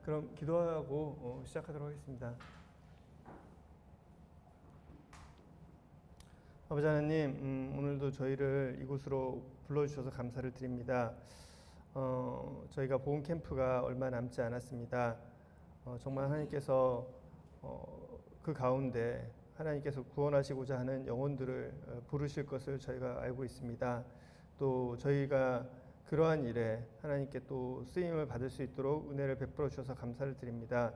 그럼 기도하고 시작하도록 하겠습니다. 아버지 하나님, 오늘도 저희를 이곳으로 불러주셔서 감사를 드립니다. 저희가 복음 캠프가 얼마 남지 않았습니다. 정말 하나님께서 그 가운데 하나님께서 구원하시고자 하는 영혼들을 부르실 것을 저희가 알고 있습니다. 또 저희가 그러한 일에 하나님께 또 쓰임을 받을 수 있도록 은혜를 베풀어 주셔서 감사를 드립니다.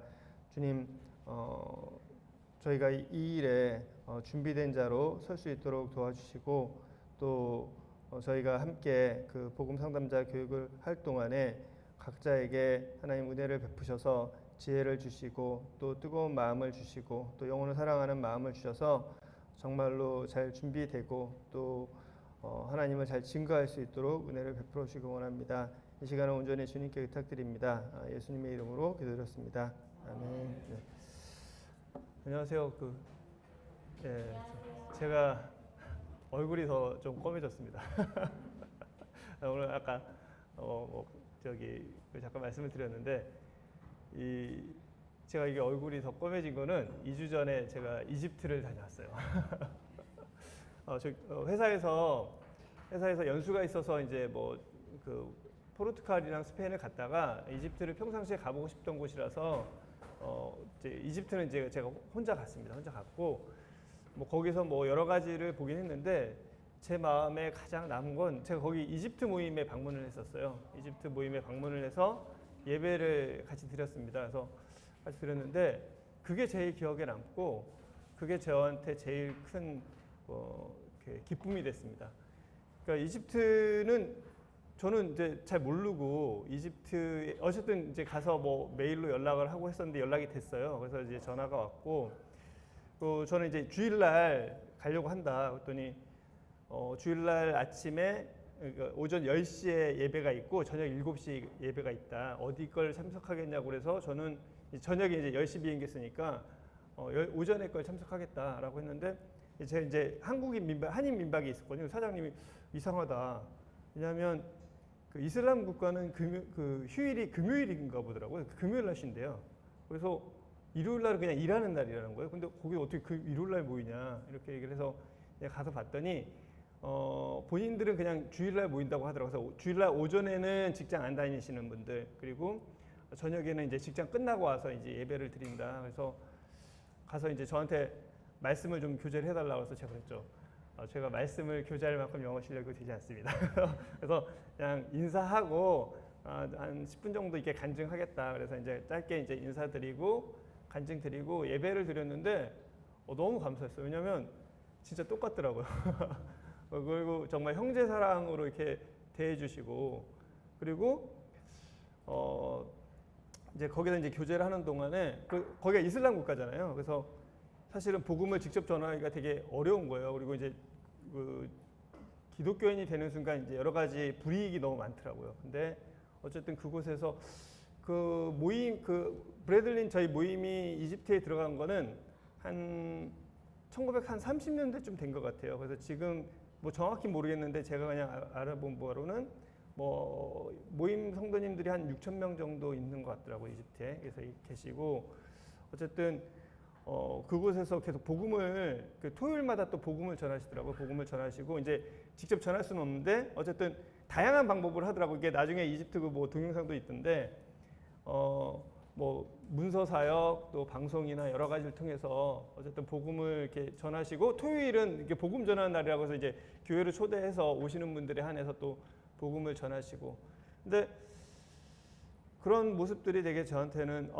주님, 저희가 이 일에 준비된 자로 설 수 있도록 도와주시고 또 저희가 함께 그 복음 상담자 교육을 할 동안에 각자에게 하나님 은혜를 베푸셔서 지혜를 주시고 또 뜨거운 마음을 주시고 또 영혼을 사랑하는 마음을 주셔서 정말로 잘 준비되고 또 하나님을 잘 증거할 수 있도록 은혜를 베풀어 주시기 원합니다. 이 시간은 온전히 주님께 의탁드립니다. 예수님의 이름으로 기도드렸습니다. 아멘. 네. 안녕하세요. 제가 얼굴이 더 좀 검해졌습니다. 오늘 아까 잠깐 말씀을 드렸는데 제가 이게 얼굴이 더 검해진 거는 2주 전에 제가 이집트를 다녀왔어요. 회사에서 연수가 있어서 이제 포르투갈이랑 스페인을 갔다가 이집트를 평상시에 가보고 싶던 곳이라서 이집트는 이제 제가 혼자 갔습니다. 혼자 갔고 거기서 여러 가지를 보긴 했는데 제 마음에 가장 남은 건 제가 거기 이집트 모임에 방문을 했었어요. 이집트 모임에 방문을 해서 예배를 같이 드렸습니다. 그래서 같이 드렸는데 그게 제일 기억에 남고 그게 저한테 제일 큰 기쁨이 됐습니다. 그러니까 이집트는 저는 이제 잘 모르고 이집트에 어쨌든 이제 가서 메일로 연락을 하고 했었는데 연락이 됐어요. 그래서 이제 전화가 왔고 저는 이제 주일날 가려고 한다. 그랬더니 주일날 아침에 그러니까 오전 10시에 예배가 있고 저녁 7시 예배가 있다. 어디 걸 참석하겠냐고 그래서 저는 저녁에 이제 10시 비행기였으니까 오전에 걸 참석하겠다라고 했는데 제가 이제 한인 민박이 있었거든요. 사장님이 이상하다. 왜냐하면 그 이슬람 국가는 휴일이 금요일인가 보더라고요. 금요일 날 쉰대요. 그래서 일요일 날은 그냥 일하는 날이라는 거예요. 근데 거기 어떻게 일요일 날 모이냐 이렇게 얘기를 해서 가서 봤더니 본인들은 그냥 주일날 모인다고 하더라고요. 그래서 주일날 오전에는 직장 안 다니시는 분들 그리고 저녁에는 이제 직장 끝나고 와서 이제 예배를 드린다. 그래서 가서 이제 저한테 말씀을 좀 교제를 해달라고 해서 제가 그랬죠. 제가 말씀을 교제할 만큼 영어 실력이 되지 않습니다. 그래서 그냥 인사하고 한 10분 정도 이렇게 간증하겠다. 그래서 이제 짧게 이제 인사드리고 간증드리고 예배를 드렸는데 너무 감사했어요. 왜냐하면 진짜 똑같더라고요. 그리고 정말 형제 사랑으로 이렇게 대해주시고 그리고 이제 거기다 이제 교제를 하는 동안에 거기가 이슬람 국가잖아요. 그래서 사실은 복음을 직접 전하기가 되게 어려운 거예요. 그리고 이제 기독교인이 되는 순간 이제 여러 가지 불이익이 너무 많더라고요. 근데 어쨌든 그곳에서 브래들린 저희 모임이 이집트에 들어간 거는 한 1930년대쯤 된 것 같아요. 그래서 지금 정확히 모르겠는데 제가 그냥 알아본 바로는 모임 성도님들이 한 6,000명 정도 있는 것 같더라고요. 이집트에. 그래서 계시고 어쨌든 그곳에서 계속 복음을 토요일마다 또 복음을 전하시더라고요. 복음을 전하시고 이제 직접 전할 수는 없는데 어쨌든 다양한 방법을 하더라고요. 이게 나중에 이집트 동영상도 있던데 문서 사역 또 방송이나 여러 가지를 통해서 어쨌든 복음을 이렇게 전하시고 토요일은 이렇게 복음 전하는 날이라고 해서 이제 교회를 초대해서 오시는 분들에 한해서 또 복음을 전하시고 근데 그런 모습들이 되게 저한테는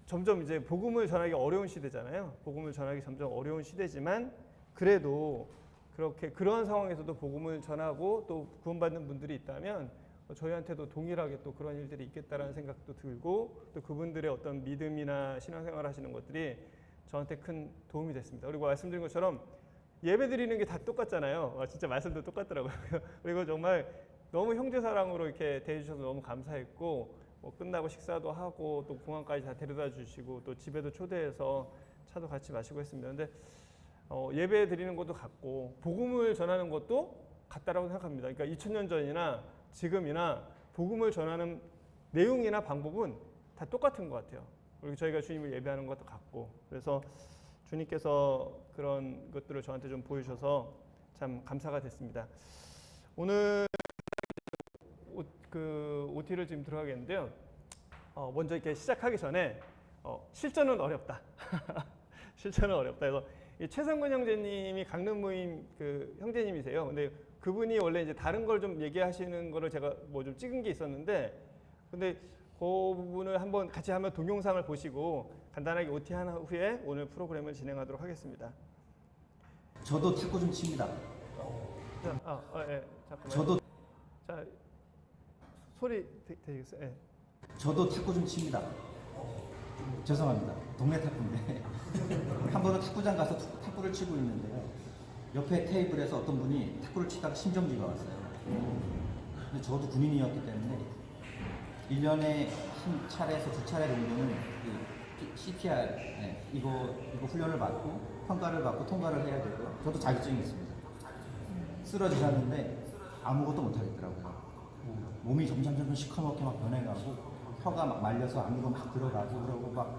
점점 이제 복음을 전하기 어려운 시대잖아요. 복음을 전하기 점점 어려운 시대지만 그래도 그런 상황에서도 복음을 전하고 또 구원받는 분들이 있다면 저희한테도 동일하게 또 그런 일들이 있겠다라는 생각도 들고 또 그분들의 어떤 믿음이나 신앙생활 하시는 것들이 저한테 큰 도움이 됐습니다. 그리고 말씀드린 것처럼 예배 드리는 게 다 똑같잖아요. 진짜 말씀도 똑같더라고요. 그리고 정말 너무 형제사랑으로 이렇게 대해주셔서 너무 감사했고 끝나고 식사도 하고 또 공항까지 다 데려다 주시고 또 집에도 초대해서 차도 같이 마시고 했습니다. 근데 예배 드리는 것도 같고 복음을 전하는 것도 같다라고 생각합니다. 그러니까 2000년 전이나 지금이나 복음을 전하는 내용이나 방법은 다 똑같은 것 같아요. 그리고 저희가 주님을 예배하는 것도 같고, 그래서 주님께서 그런 것들을 저한테 좀 보여주셔서 참 감사가 됐습니다. 오늘 OT를 지금 들어가겠는데요. 먼저 이렇게 시작하기 전에 실전은 어렵다. 실전은 어렵다. 그래서 이 최성근 형제님이 강릉 모임 그 형제님이세요. 근데 그분이 원래 이제 다른 걸 좀 얘기하시는 거를 제가 뭐 좀 찍은 게 있었는데, 근데 그 부분을 한번 같이 한번 동영상을 보시고 간단하게 OT 한 후에 오늘 프로그램을 진행하도록 하겠습니다. 저도 탁구 좀 칩니다. 예, 잠깐만요. 저도 자, 소리 되겠어요? 예. 저도 탁구 좀 칩니다. 죄송합니다. 동네 탁구인데 한 번은 탁구장 가서 탁구를 치고 있는데요. 옆에 테이블에서 어떤 분이 탁구를 치다가 심정지가 왔어요. 근데 저도 군인이었기 때문에 1년에 한 차례에서 두 차례 정도는 그 CPR 이거 훈련을 받고 평가를 받고 통과를 해야 되고요. 저도 자격증이 있습니다. 쓰러지셨는데 아무것도 못 하겠더라고요. 몸이 점점 시커멓게 막 변해가고 혀가 막 말려서 안구가 막 들어가고 그러고 막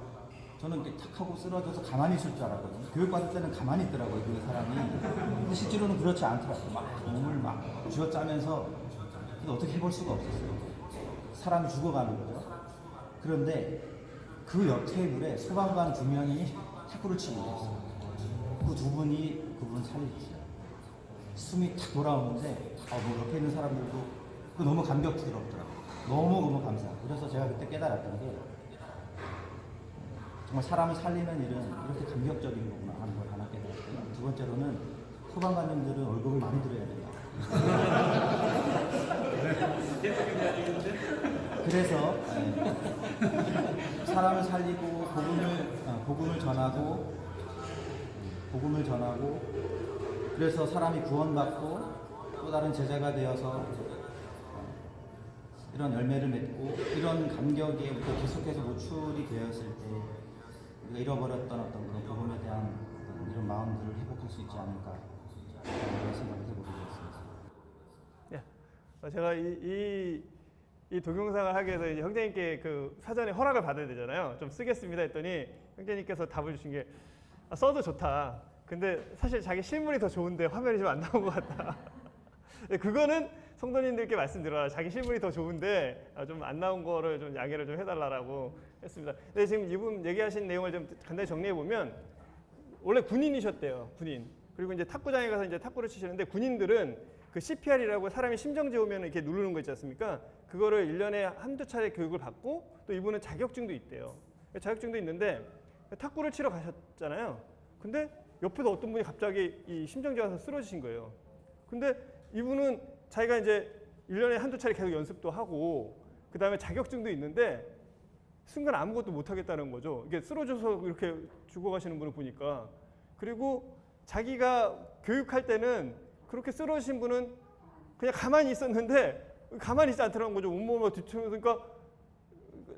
저는 이렇게 탁 하고 쓰러져서 가만히 있을 줄 알았거든요. 교육받을 때는 가만히 있더라고요, 그 사람이. 근데 실제로는 그렇지 않더라고요. 막 몸을 막 쥐어짜면서 근데 어떻게 해볼 수가 없었어요. 사람이 죽어가는 거죠. 그런데 그 옆 테이블에 소방관 2명이 탁구를 치고 있었어요. 그 두 분이 그분을 살려줬어요. 숨이 탁 돌아오는데 뭐 옆에 있는 사람들도 너무 감격스럽더라고요. 너무 감사하고. 그래서 제가 그때 깨달았던 게 정말 사람을 살리는 일은 이렇게 감격적인 거구나 하는 걸 하나 깨달았고요. 두 번째로는 소방관님들은 월급을 많이 드려야 된다. 그래서 사람을 살리고 복음을 전하고 그래서 사람이 구원받고 또 다른 제자가 되어서 이런 열매를 맺고 이런 감격에 계속해서 노출이 되었을 때 우리가 잃어버렸던 어떤 그런 복음에 대한 이런 마음들을 회복할 수 있지 않을까 그런 생각을 해보게 되었습니다. 예, 제가 이 동영상을 하기 위해서 이제 형제님께 그 사전에 허락을 받아야 되잖아요. 좀 쓰겠습니다 했더니 형제님께서 답을 주신 게 써도 좋다. 근데 사실 자기 실물이 더 좋은데 화면이 좀 안 나온 것 같다. 그거는 성도님들께 말씀드려라. 자기 실물이 더 좋은데 좀 안 나온 거를 좀 양해를 좀 해달라고 했습니다. 근데 지금 이분 얘기하신 내용을 좀 간단히 정리해 보면 원래 군인이셨대요. 군인. 그리고 이제 탁구장에 가서 이제 탁구를 치시는데 군인들은 그 CPR이라고 사람이 심정지 오면 이렇게 누르는 거 있지 않습니까? 그거를 1년에 한두 차례 교육을 받고 또 이분은 자격증도 있대요. 자격증도 있는데 탁구를 치러 가셨잖아요. 근데 옆에도 어떤 분이 갑자기 이 심정지 와서 쓰러지신 거예요. 근데 이분은 자기가 이제 1년에 한두 차례 계속 연습도 하고 그 다음에 자격증도 있는데 순간 아무것도 못 하겠다는 거죠. 이게 쓰러져서 이렇게 죽어가시는 분을 보니까. 그리고 자기가 교육할 때는 그렇게 쓰러지신 분은 그냥 가만히 있었는데 가만히 있지 않더라는 거죠. 온몸을 뒤틀으니까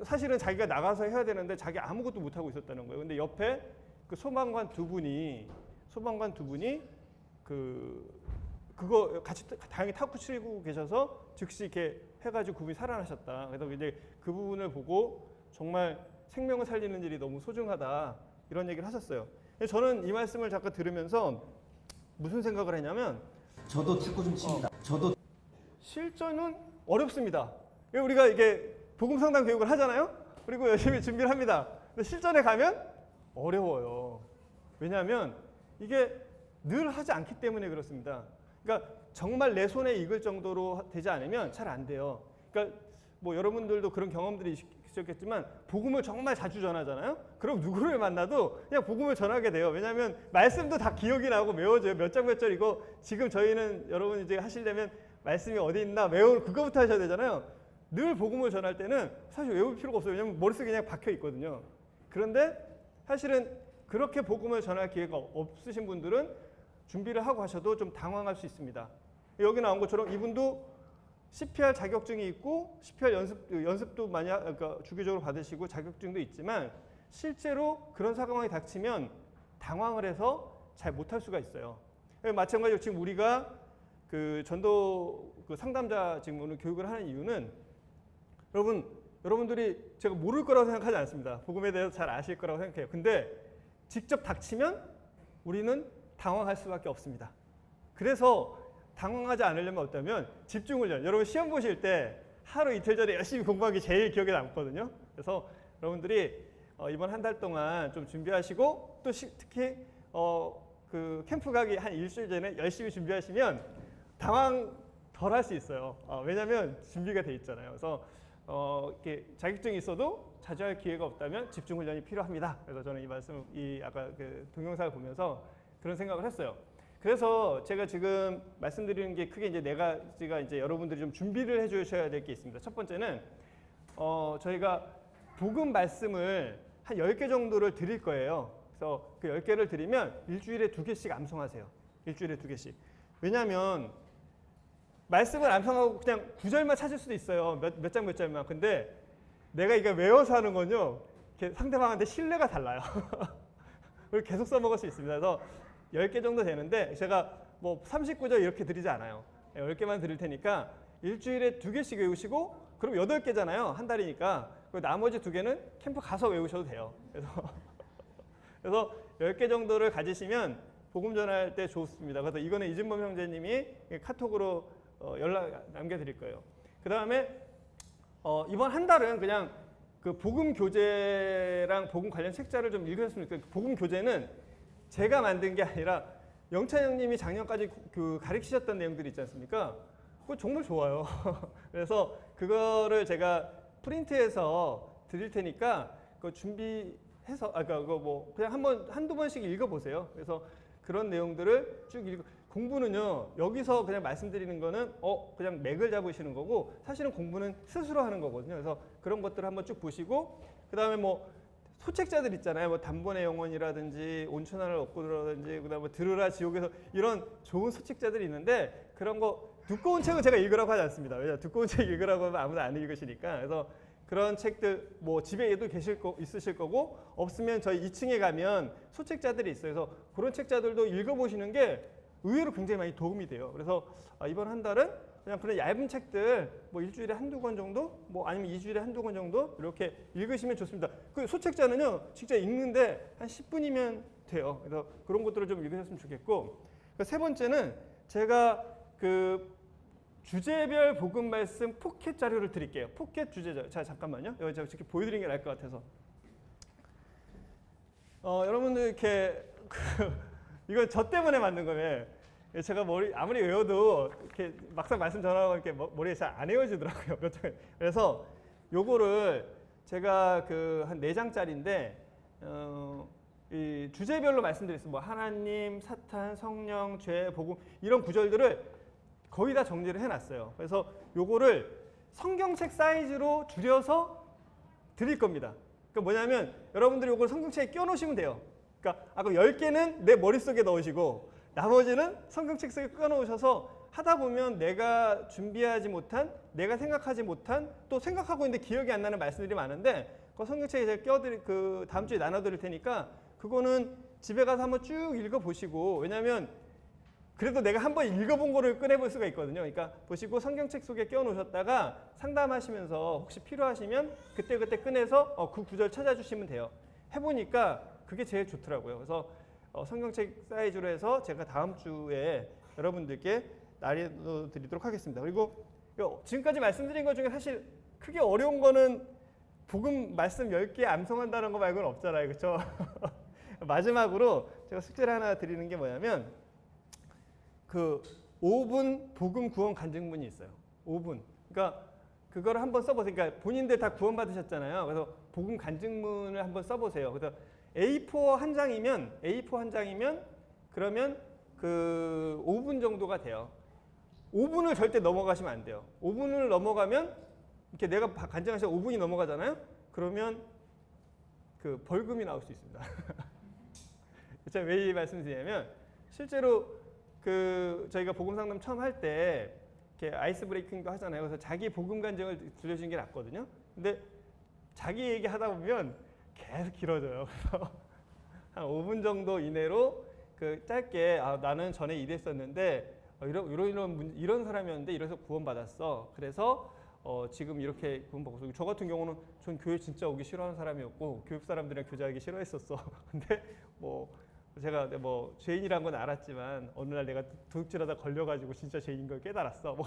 사실은 자기가 나가서 해야 되는데 자기 아무것도 못 하고 있었다는 거예요. 근데 옆에 그 소방관 두 분이 그거 같이 다행히 탁구 치고 계셔서 즉시 이렇게 해가지고 그분이 살아나셨다. 그래서 이제 그 부분을 보고 정말 생명을 살리는 일이 너무 소중하다 이런 얘기를 하셨어요. 저는 이 말씀을 잠깐 들으면서 무슨 생각을 했냐면 저도 탁구 좀 칩니다. 저도 실전은 어렵습니다. 우리가 이게 복음 성당 교육을 하잖아요. 그리고 열심히 준비를 합니다. 근데 실전에 가면 어려워요. 왜냐하면 이게 늘 하지 않기 때문에 그렇습니다. 그러니까 정말 내 손에 익을 정도로 되지 않으면 잘 안 돼요. 그러니까 뭐 여러분들도 그런 경험들이 있었겠지만 복음을 정말 자주 전하잖아요. 그럼 누구를 만나도 그냥 복음을 전하게 돼요. 왜냐하면 말씀도 다 기억이 나고 외워져요. 몇 장 몇 절 이거 지금 저희는 여러분 이제 하시려면 말씀이 어디 있나 그거부터 하셔야 되잖아요. 늘 복음을 전할 때는 사실 외울 필요가 없어요. 왜냐하면 머릿속에 그냥 박혀 있거든요. 그런데 사실은 그렇게 복음을 전할 기회가 없으신 분들은 준비를 하고 하셔도 좀 당황할 수 있습니다. 여기 나온 것처럼 이분도 CPR 자격증이 있고 CPR 연습도 많이 그러니까 주기적으로 받으시고 자격증도 있지만 실제로 그런 상황이 닥치면 당황을 해서 잘 못할 수가 있어요. 마찬가지로 지금 우리가 그 전도 그 상담자 지금 오늘 교육을 하는 이유는 여러분 여러분들이 제가 모를 거라고 생각하지 않습니다. 복음에 대해서 잘 아실 거라고 생각해요. 근데 직접 닥치면 우리는 당황할 수밖에 없습니다. 그래서 당황하지 않으려면 어떠면 집중훈련. 여러분 시험 보실 때 하루 이틀 전에 열심히 공부하기 제일 기억에 남거든요. 그래서 여러분들이 이번 한 달 동안 좀 준비하시고 또 특히 그 캠프 가기 한 일주일 전에 열심히 준비하시면 당황 덜 할 수 있어요. 왜냐하면 준비가 돼 있잖아요. 그래서 이렇게 자격증이 있어도 자주 할 기회가 없다면 집중 훈련이 필요합니다. 그래서 저는 이 말씀, 이 아까 그 동영상을 보면서 그런 생각을 했어요. 그래서 제가 지금 말씀드리는 게 크게 이제 네 가지가 이제 여러분들이 좀 준비를 해주셔야 될 게 있습니다. 첫 번째는 저희가 복음 말씀을 한 10개 정도를 드릴 거예요. 그래서 그 10개를 드리면 일주일에 2개씩 암송하세요. 일주일에 2개씩. 왜냐하면 말씀을 암송하고 그냥 구절만 찾을 수도 있어요. 몇 장 몇 절만. 근데 내가 이거 외워서 하는 건요, 이렇게 상대방한테 신뢰가 달라요. 그걸 계속 써먹을 수 있습니다. 그래서 10개 정도 되는데 제가 뭐 39절 이렇게 드리지 않아요. 10개만 드릴 테니까 일주일에 2개씩 외우시고, 그럼 8개잖아요. 한 달이니까. 그리고 나머지 2개는 캠프 가서 외우셔도 돼요. 그래서 10개 정도를 가지시면 복음 전할 때 좋습니다. 그래서 이거는 이준범 형제님이 카톡으로 연락 남겨드릴 거예요. 그 다음에 이번 한 달은 그냥 그 복음 교재랑 복음 관련 책자를 좀 읽으셨으면 좋겠어요. 복음 교재는 제가 만든 게 아니라 영찬 형님이 작년까지 그 가르치셨던 내용들이 있지 않습니까? 그거 정말 좋아요. 그래서 그거를 제가 프린트해서 드릴 테니까 그거 준비해서 그거 뭐 그냥 한두 번씩 읽어보세요. 그래서 그런 내용들을 쭉 공부는요, 여기서 그냥 말씀드리는 거는 그냥 맥을 잡으시는 거고, 사실은 공부는 스스로 하는 거거든요. 그래서 그런 것들을 한번 쭉 보시고, 그 다음에 뭐 소책자들 있잖아요. 뭐 단번의 영혼이라든지 온천하를 얻고라든지, 그 다음에 뭐 들으라 지옥에서, 이런 좋은 소책자들이 있는데, 그런 거 두꺼운 책은 제가 읽으라고 하지 않습니다. 왜냐, 두꺼운 책 읽으라고 하면 아무도 안 읽으시니까. 그래서 그런 책들 뭐 집에도 있으실 거고, 없으면 저희 2층에 가면 소책자들이 있어요. 그래서 그런 책자들도 읽어보시는 게 의외로 굉장히 많이 도움이 돼요. 그래서 이번 한 달은 그냥 그런 얇은 책들 뭐 일주일에 한두 권 정도, 뭐 아니면 2주일에 한두 권 정도 이렇게 읽으시면 좋습니다. 그 소책자는요, 진짜 읽는데 한 10분이면 돼요. 그래서 그런 것들을 좀 읽으셨으면 좋겠고, 세 번째는 제가 그 주제별 복음 말씀 포켓 자료를 드릴게요. 포켓 주제자. 자, 잠깐만요. 여기 제가 이렇게 보여드리는 게 나을 것 같아서. 여러분들 이렇게 이건 저 때문에 만든 거예요. 제가 아무리 외워도 이렇게 막상 말씀 전하고 이렇게 머리에 잘 안 외워지더라고요. 그래서 요거를 제가 그 한 4장짜리인데 이 주제별로 말씀드렸어요. 뭐 하나님, 사탄, 성령, 죄, 복음, 이런 구절들을 거의 다 정리를 해놨어요. 그래서 요거를 성경책 사이즈로 줄여서 드릴 겁니다. 그러니까 뭐냐면 여러분들이 요걸 성경책에 끼워놓으시면 돼요. 그러니까 아까 10개는 내 머릿속에 넣으시고 나머지는 성경책 속에 끼워놓으셔서 하다 보면 내가 준비하지 못한, 내가 생각하지 못한, 또 생각하고 있는데 기억이 안 나는 말씀들이 많은데, 그 성경책에 제가 그 다음 주에 나눠드릴 테니까 그거는 집에 가서 한번 쭉 읽어보시고, 왜냐하면 그래도 내가 한번 읽어본 거를 꺼내볼 수가 있거든요. 그러니까 보시고 성경책 속에 끼워놓으셨다가 상담하시면서 혹시 필요하시면 그때그때 꺼내서 그 구절 찾아주시면 돼요. 해보니까 그게 제일 좋더라고요. 그래서 성경책 사이즈로 해서 제가 다음 주에 여러분들께 나눠드리도록 하겠습니다. 그리고 지금까지 말씀드린 것 중에 사실 크게 어려운 거는 복음 말씀 10개 암송한다는 거 말고는 없잖아요. 그렇죠? 마지막으로 제가 숙제를 하나 드리는 게 뭐냐면 그 5분 복음 구원 간증문이 있어요. 5분. 그러니까 그거를 한번 써보세요. 그러니까 본인들 다 구원 받으셨잖아요. 그래서 복음 간증문을 한번 써보세요. 그래서 A4 한 장이면 그러면 그 5분 정도가 돼요. 5분을 절대 넘어가시면 안 돼요. 5분을 넘어가면 이렇게 내가 간증하셔서 5분이 넘어가잖아요. 그러면 그 벌금이 나올 수 있습니다. 제가 왜 이 말씀드리냐면 실제로 그 저희가 복음 상담 처음 할 때 이렇게 아이스 브레이킹도 하잖아요. 그래서 자기 복음 간증을 들려주는 게 낫거든요. 근데 자기 얘기 하다 보면 계속 길어져요. 그래서 한 5분 정도 이내로 그 짧게 나는 전에 이랬었는데 이런 사람이었는데 이래서 구원받았어. 그래서 지금 이렇게 구원받고 있어요. 저 같은 경우는 전 교회 진짜 오기 싫어하는 사람이었고 교육 사람들이랑 교제하기 싫어했었어. 근데 뭐 제가 뭐 죄인이란 건 알았지만 어느 날 내가 도둑질하다 걸려가지고 진짜 죄인인 걸 깨달았어. 뭐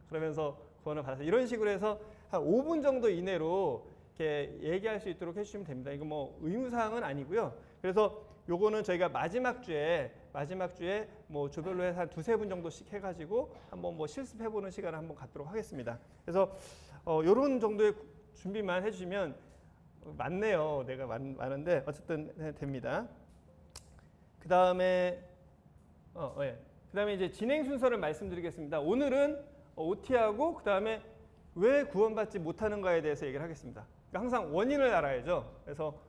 그러면서 구원을 받아서 이런 식으로 해서 한 5분 정도 이내로 이렇게 얘기할 수 있도록 해주시면 됩니다. 이거 뭐 의무사항은 아니고요. 그래서 요거는 저희가 마지막 주에 뭐 조별로 해서 한 2-3분 정도씩 해가지고 한번 뭐 실습해보는 시간을 한번 갖도록 하겠습니다. 그래서 요런 정도의 준비만 해주시면 많네요. 내가 많은데 어쨌든 됩니다. 그 다음에 그 다음에 이제 진행 순서를 말씀드리겠습니다. 오늘은 OT하고 그 다음에 왜 구원받지 못하는가에 대해서 얘기를 하겠습니다. 그러니까 항상 원인을 알아야죠. 그래서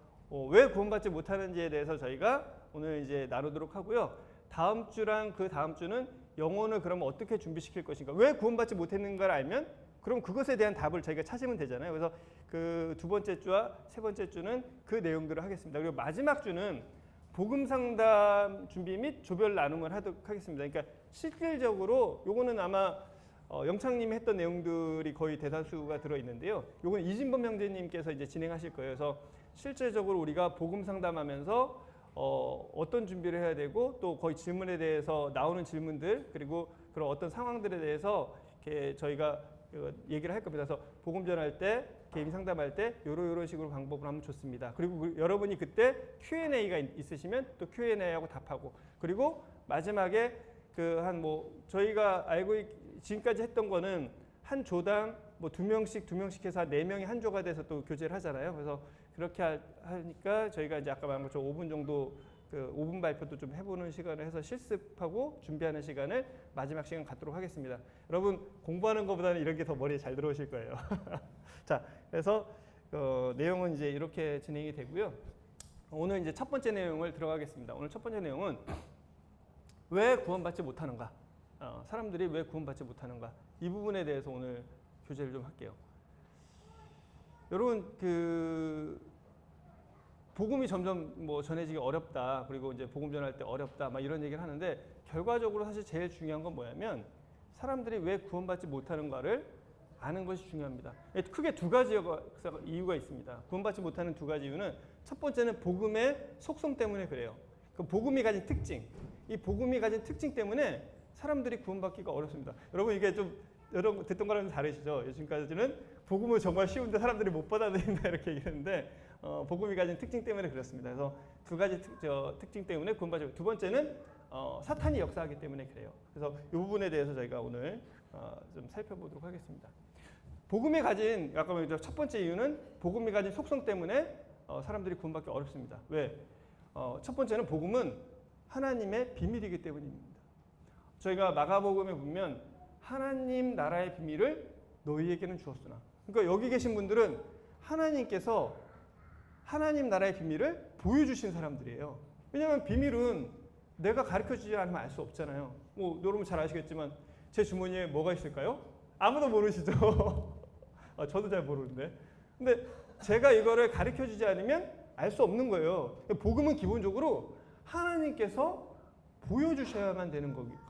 왜 구원받지 못하는지에 대해서 저희가 오늘 이제 나누도록 하고요. 다음 주랑 그 다음 주는 영혼을 그러면 어떻게 준비시킬 것인가. 왜 구원받지 못했는가를 알면 그럼 그것에 대한 답을 저희가 찾으면 되잖아요. 그래서 그 2번째 주와 3번째 주는 그 내용들을 하겠습니다. 그리고 마지막 주는 복음 상담 준비 및 조별 나눔을 하도록 하겠습니다. 그러니까 실질적으로 요거는 아마 영창님이 했던 내용들이 거의 대다수가 들어 있는데요. 요건 이진범 형제님께서 이제 진행하실 거예요. 그래서 실제적으로 우리가 복음 상담하면서 어떤 준비를 해야 되고 또 거의 질문에 대해서 나오는 질문들 그리고 그런 어떤 상황들에 대해서 이렇게 저희가 얘기를 할 겁니다. 그래서 복음 전할 때 개인 상담할 때 요런 식으로 방법을 하면 좋습니다. 그리고 여러분이 그때 Q&A가 있으시면 또 Q&A하고 답하고 그리고 마지막에 그 한 뭐 저희가 알고 지금까지 했던 거는 한 조당 뭐 2명씩 해서 4명이 한 조가 돼서 또 교제를 하잖아요. 그래서 그렇게 하니까 저희가 이제 아까 말한 것처럼 5분 정도 그 5분 발표도 좀 해보는 시간을 해서 실습하고 준비하는 시간을 마지막 시간 갖도록 하겠습니다. 여러분 공부하는 것보다는 이런 게 더 머리에 잘 들어오실 거예요. 자, 그래서 내용은 이제 이렇게 진행이 되고요. 오늘 이제 첫 번째 내용을 들어가겠습니다. 오늘 첫 번째 내용은 왜 구원받지 못하는가? 사람들이 왜 구원받지 못하는가? 이 부분에 대해서 오늘 교제를 좀 할게요. 여러분 그 복음이 점점 뭐 전해지기 어렵다. 그리고 이제 복음 전할 때 어렵다. 막 이런 얘기를 하는데 결과적으로 사실 제일 중요한 건 뭐냐면 사람들이 왜 구원받지 못하는가를 아는 것이 중요합니다. 크게 2가지 이유가 있습니다. 구원받지 못하는 2가지 이유는 첫 번째는 복음의 속성 때문에 그래요. 그 복음이 가진 특징. 이 복음이 가진 특징 때문에 사람들이 구원받기가 어렵습니다. 여러분 이게 좀 여러분 듣던 거랑 다르시죠? 지금까지는 복음은 정말 쉬운데 사람들이 못 받아들인다 이렇게 얘기했는데 복음이 가진 특징 때문에 그렇습니다. 그래서 2가지 특징 때문에 구원받지. 두 번째는 사탄이 역사하기 때문에 그래요. 그래서 이 부분에 대해서 저희가 오늘 좀 살펴보도록 하겠습니다. 복음이 가진 아까 첫 번째 이유는 복음이 가진 속성 때문에 사람들이 구원받기 어렵습니다. 왜? 첫 번째는 복음은 하나님의 비밀이기 때문입니다. 저희가 마가복음에 보면 하나님 나라의 비밀을 너희에게는 주었으나. 그러니까 여기 계신 분들은 하나님께서 하나님 나라의 비밀을 보여주신 사람들이에요. 왜냐하면 비밀은 내가 가르쳐주지 않으면 알 수 없잖아요. 뭐 여러분 잘 아시겠지만 제 주머니에 뭐가 있을까요? 아무도 모르시죠? 저도 잘 모르는데. 근데 제가 이거를 가르쳐주지 않으면 알 수 없는 거예요. 복음은 기본적으로 하나님께서 보여주셔야만 되는 겁니다.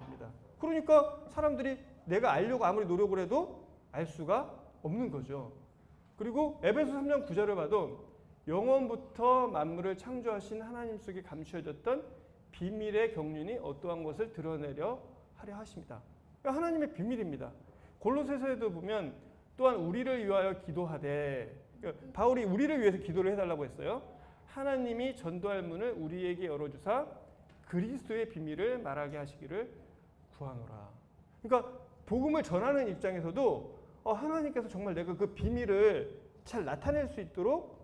그러니까 사람들이 내가 알려고 아무리 노력을 해도 알 수가 없는 거죠. 그리고 에베소 3장 9절을 봐도 영원부터 만물을 창조하신 하나님 속에 감추어졌던 비밀의 경륜이 어떠한 것을 드러내려 하려 하십니다. 그러니까 하나님의 비밀입니다. 골로새서에도 보면 또한 우리를 위하여 기도하되 그러니까 바울이 우리를 위해서 기도를 해달라고 했어요. 하나님이 전도할 문을 우리에게 열어주사 그리스도의 비밀을 말하게 하시기를 구하노라. 그러니까 복음을 전하는 입장에서도 하나님께서 정말 내가 그 비밀을 잘 나타낼 수 있도록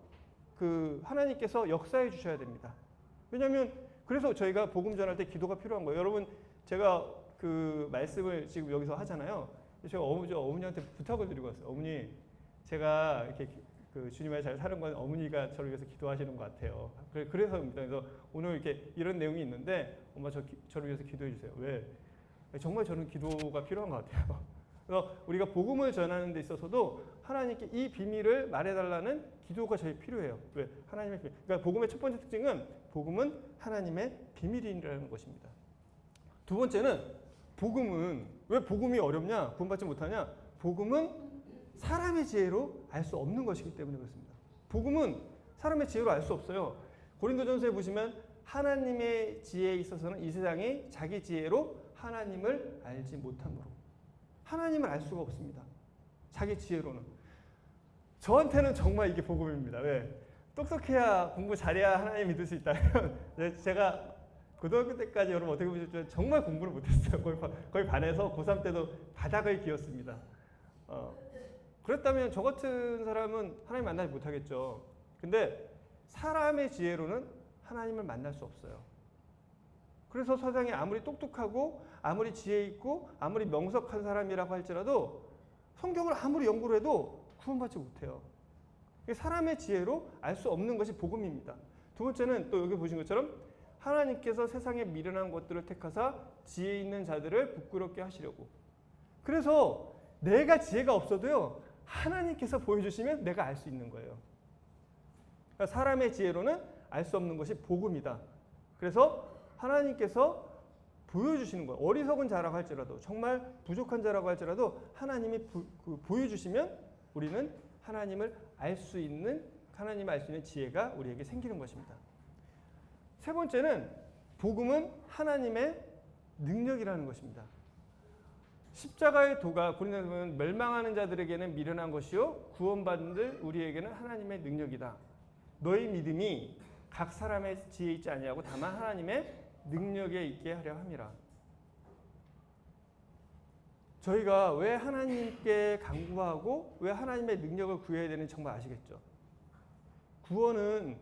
그 하나님께서 역사해 주셔야 됩니다. 왜냐하면 그래서 저희가 복음 전할 때 기도가 필요한 거예요. 여러분 제가 그 말씀을 지금 여기서 하잖아요. 제가 어머니한테 부탁을 드리고 왔어요. 어머니 제가 이렇게 그 주님을 잘 사는 건 어머니가 저를 위해서 기도하시는 것 같아요. 그래서입니다. 그래서 오늘 이렇게 이런 내용이 있는데 엄마 저를 위해서 기도해 주세요. 왜? 정말 저는 기도가 필요한 것 같아요. 그래서 우리가 복음을 전하는 데 있어서도 하나님께 이 비밀을 말해달라는 기도가 제일 필요해요. 왜? 하나님의 비밀. 그러니까 복음의 첫 번째 특징은 복음은 하나님의 비밀이라는 것입니다. 두 번째는 복음은 왜 복음이 어렵냐? 구원받지 못하냐? 복음은 사람의 지혜로 알 수 없는 것이기 때문에 그렇습니다. 복음은 사람의 지혜로 알 수 없어요. 고린도전서에 보시면 하나님의 지혜에 있어서는 이 세상이 자기 지혜로 하나님을 알지 못함으로 하나님을 알 수가 없습니다. 자기 지혜로는. 저한테는 정말 이게 복음입니다. 왜? 똑똑해야 공부 잘해야 하나님 믿을 수 있다면 제가 고등학교 때까지 여러분 어떻게 보셨죠? 정말 공부를 못했어요. 거의 반에서 고3 때도 바닥을 기었습니다. 그랬다면 저 같은 사람은 하나님 만나지 못하겠죠. 근데 사람의 지혜로는 하나님을 만날 수 없어요. 그래서 세상에 아무리 똑똑하고 아무리 지혜 있고 아무리 명석한 사람이라고 할지라도 성경을 아무리 연구를 해도 구원받지 못해요. 사람의 지혜로 알 수 없는 것이 복음입니다. 두 번째는 또 여기 보신 것처럼 하나님께서 세상에 미련한 것들을 택하사 지혜 있는 자들을 부끄럽게 하시려고. 그래서 내가 지혜가 없어도요, 하나님께서 보여주시면 내가 알 수 있는 거예요. 그러니까 사람의 지혜로는 알 수 없는 것이 복음이다. 그래서 하나님께서 보여주시는 거예요. 어리석은 자라고 할지라도, 정말 부족한 자라고 할지라도 하나님이 보여주시면 우리는 하나님을 알 수 있는, 하나님을 알 수 있는 지혜가 우리에게 생기는 것입니다. 세 번째는 복음은 하나님의 능력이라는 것입니다. 십자가의 도가 고린도서 보면 멸망하는 자들에게는 미련한 것이요 구원받는 우리에게는 하나님의 능력이다. 너희 믿음이 각 사람의 지혜에 있지 아니하고 다만 하나님의 능력에 있게 하려 함이라. 저희가 왜 하나님께 간구하고 왜 하나님의 능력을 구해야 되는지 정말 아시겠죠? 구원은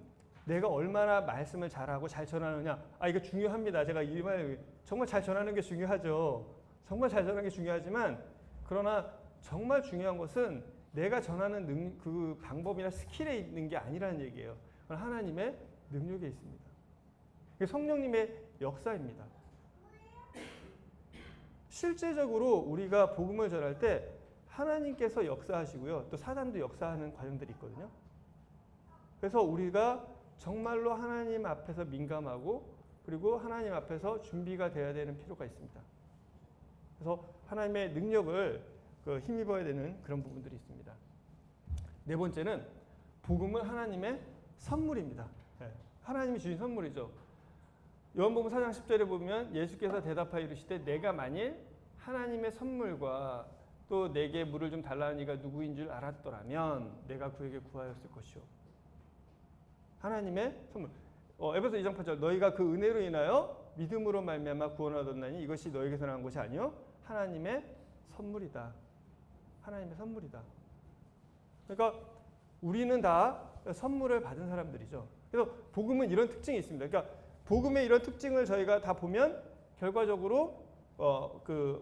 내가 얼마나 말씀을 잘하고 잘 전하느냐. 이거 중요합니다. 제가 이 말 정말 잘 전하는 게 중요하죠. 정말 잘 전하는 게 중요하지만 그러나 정말 중요한 것은 내가 전하는 그 방법이나 스킬에 있는 게 아니라는 얘기예요. 그건 하나님의 능력에 있습니다. 성령님의 역사입니다. 실제적으로 우리가 복음을 전할 때 하나님께서 역사하시고요. 또 사단도 역사하는 과정들이 있거든요. 그래서 우리가 정말로 하나님 앞에서 민감하고 그리고 하나님 앞에서 준비가 되어야 되는 필요가 있습니다. 그래서 하나님의 능력을 힘입어야 되는 그런 부분들이 있습니다. 네 번째는 복음은 하나님의 선물입니다. 하나님이 주신 선물이죠. 요한복음 4장 10절에 보면 예수께서 대답하여 이르시되 내가 만일 하나님의 선물과 또 내게 물을 좀 달라는 이가 누구인 줄 알았더라면 내가 그에게 구하였을 것이요. 하나님의 선물. 에베소 2장 8절 너희가 그 은혜로 인하여 믿음으로 말미암아 구원을 얻었나니 이것이 너희에게서 난 것이 아니요 하나님의 선물이다. 하나님의 선물이다. 그러니까 우리는 다 선물을 받은 사람들이죠. 그래서 복음은 이런 특징이 있습니다. 그러니까 복음의 이런 특징을 저희가 다 보면 결과적으로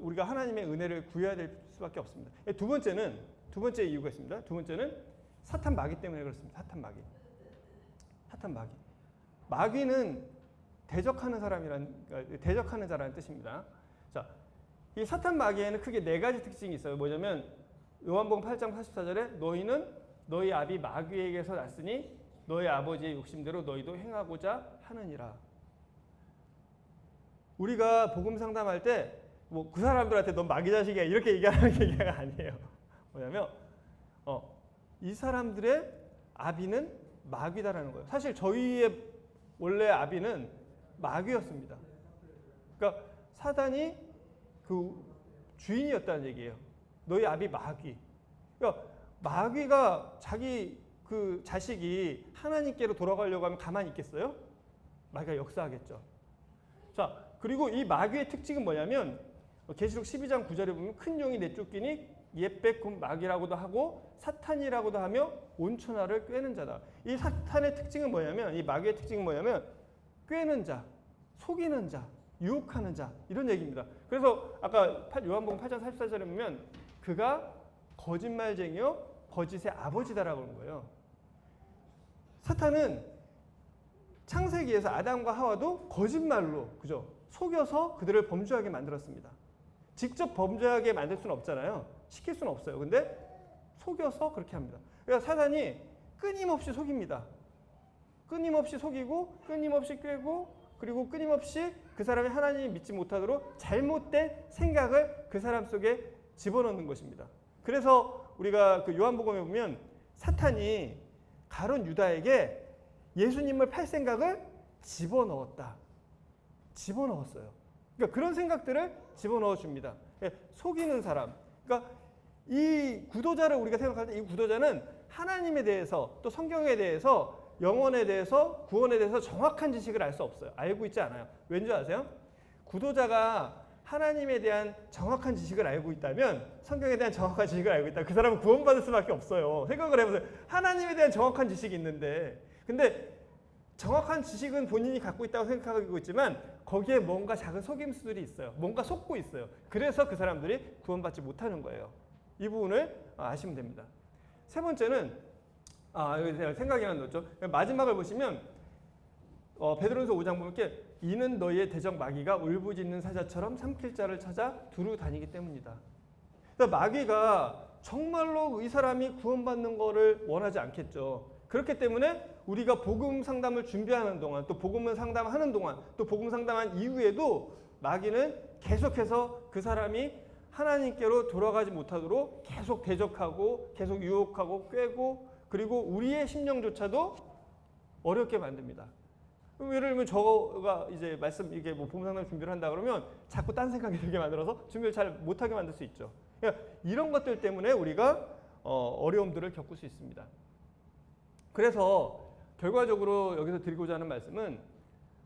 우리가 하나님의 은혜를 구해야 될 수밖에 없습니다. 두 번째 이유가 있습니다. 두 번째는 사탄 마귀 때문에 그렇습니다. 사탄 마귀. 마귀는 대적하는 자라는 뜻입니다. 자, 이 사탄 마귀에는 크게 네 가지 특징이 있어요. 뭐냐면 요한복음 8장 44절에 너희는 너희 아비 마귀에게서 났으니 너희 아버지의 욕심대로 너희도 행하고자 하느니라. 우리가 복음 상담할 때 뭐 그 사람들한테 넌 마귀 자식이야 이렇게 얘기하는 얘기가 아니에요. 뭐냐면 이 사람들의 아비는 마귀다라는 거예요. 사실 저희의 원래 아비는 마귀였습니다. 그러니까 사단이 그 주인이었다는 얘기예요. 너희 아비 마귀. 그러니까 마귀가 자기 그 자식이 하나님께로 돌아가려고 하면 가만히 있겠어요? 마귀가 역사하겠죠. 자, 그리고 이 마귀의 특징은 뭐냐면 계시록 12장 9절에 보면 큰 용이 내쫓기니 옛백 곧 마귀라고도 하고 사탄이라고도 하며 온천하를 꿰는 자다. 이 사탄의 특징은 뭐냐면 이 마귀의 특징은 뭐냐면 꿰는 자, 속이는 자, 유혹하는 자 이런 얘기입니다. 그래서 아까 요한복음 8장 44절에 보면 그가 거짓말쟁이요 거짓의 아버지다라고 하는 거예요. 사탄은 창세기에서 아담과 하와도 거짓말로 그죠? 속여서 그들을 범죄하게 만들었습니다. 직접 범죄하게 만들 수는 없잖아요. 시킬 수는 없어요. 근데 속여서 그렇게 합니다. 그러니까 사단이 끊임없이 속입니다. 끊임없이 속이고 끊임없이 꿰고 그리고 끊임없이 그 사람이 하나님을 믿지 못하도록 잘못된 생각을 그 사람 속에 집어넣는 것입니다. 그래서 우리가 그 요한복음에 보면 사탄이 가룟 유다에게 예수님을 팔 생각을 집어넣었다. 집어넣었어요. 그러니까 그런 생각들을 집어넣어 줍니다. 속이는 사람. 그러니까 이 구도자를 우리가 생각할 때 이 구도자는 하나님에 대해서 또 성경에 대해서 영혼에 대해서 구원에 대해서 정확한 지식을 알 수 없어요. 알고 있지 않아요. 왠지 아세요? 구도자가 하나님에 대한 정확한 지식을 알고 있다면 성경에 대한 정확한 지식을 알고 있다. 그 사람은 구원받을 수밖에 없어요. 생각을 해보세요. 하나님에 대한 정확한 지식이 있는데 근데 정확한 지식은 본인이 갖고 있다고 생각하고 있지만 거기에 뭔가 작은 속임수들이 있어요. 뭔가 속고 있어요. 그래서 그 사람들이 구원받지 못하는 거예요. 이 부분을 아시면 됩니다. 세 번째는 여기 제가 생각이 안 났죠. 마지막을 보시면 베드로전서 5장 보면 이렇게 이는 너희의 대적 마귀가 울부짖는 사자처럼 삼킬 자를 찾아 두루 다니기 때문이다. 그러니까 마귀가 정말로 이 사람이 구원받는 거를 원하지 않겠죠. 그렇기 때문에 우리가 복음 상담을 준비하는 동안 또 복음을 상담하는 동안 또 복음 상담한 이후에도 마귀는 계속해서 그 사람이 하나님께로 돌아가지 못하도록 계속 대적하고 계속 유혹하고 꾀고 그리고 우리의 심령조차도 어렵게 만듭니다. 예를 들면 저가 이제 말씀 이게 뭐 복음 상담 준비를 한다 그러면 자꾸 딴 생각이 들게 만들어서 준비를 잘 못하게 만들 수 있죠. 그러니까 이런 것들 때문에 우리가 어려움들을 겪을 수 있습니다. 그래서 결과적으로 여기서 드리고자 하는 말씀은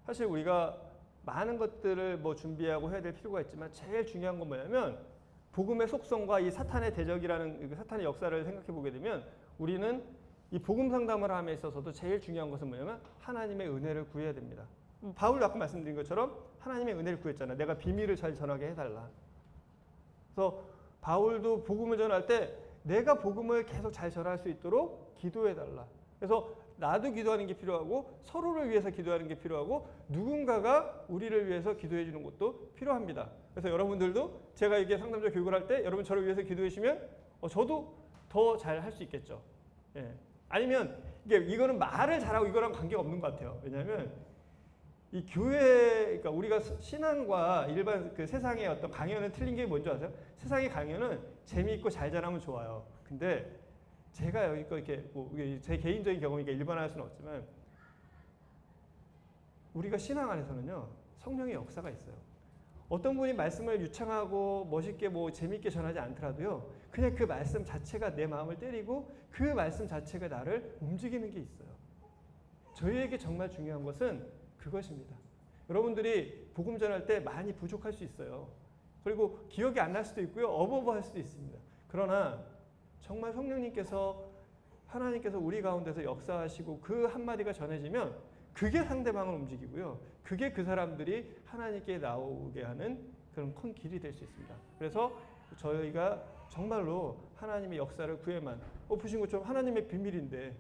사실 우리가 많은 것들을 뭐 준비하고 해야 될 필요가 있지만 제일 중요한 건 뭐냐면 복음의 속성과 이 사탄의 대적이라는 사탄의 역사를 생각해 보게 되면 우리는 이 복음 상담을 함에 있어서도 제일 중요한 것은 뭐냐면 하나님의 은혜를 구해야 됩니다. 바울도 아까 말씀드린 것처럼 하나님의 은혜를 구했잖아요. 내가 비밀을 잘 전하게 해달라. 그래서 바울도 복음을 전할 때 내가 복음을 계속 잘 전할 수 있도록 기도해달라. 그래서 나도 기도하는 게 필요하고 서로를 위해서 기도하는 게 필요하고 누군가가 우리를 위해서 기도해 주는 것도 필요합니다. 그래서 여러분들도 제가 이게 상담자 교육을 할 때 여러분 저를 위해서 기도해 주시면 저도 더 잘 할 수 있겠죠. 예. 아니면 이거는 말을 잘하고 이거랑 관계가 없는 것 같아요. 왜냐하면 이 교회, 그러니까 우리가 신앙과 일반 그 세상의 어떤 강연은 틀린 게 뭔지 아세요? 세상의 강연은 재미있고 잘 잘하면 좋아요. 근데 제가 여기 이렇게 제 개인적인 경험이니까 일반화할 수는 없지만 우리가 신앙 안에서는요 성령의 역사가 있어요. 어떤 분이 말씀을 유창하고 멋있게 뭐 재미있게 전하지 않더라도요 그냥 그 말씀 자체가 내 마음을 때리고 그 말씀 자체가 나를 움직이는 게 있어요. 저희에게 정말 중요한 것은 그것입니다. 여러분들이 복음 전할 때 많이 부족할 수 있어요. 그리고 기억이 안 날 수도 있고요 어버버할 수도 있습니다. 그러나 정말 성령님께서 하나님께서 우리 가운데서 역사하시고 그 한마디가 전해지면 그게 상대방을 움직이고요. 그게 그 사람들이 하나님께 나오게 하는 그런 큰 길이 될 수 있습니다. 그래서 저희가 정말로 하나님의 역사를 구해만 보신 것처럼 하나님의 비밀인데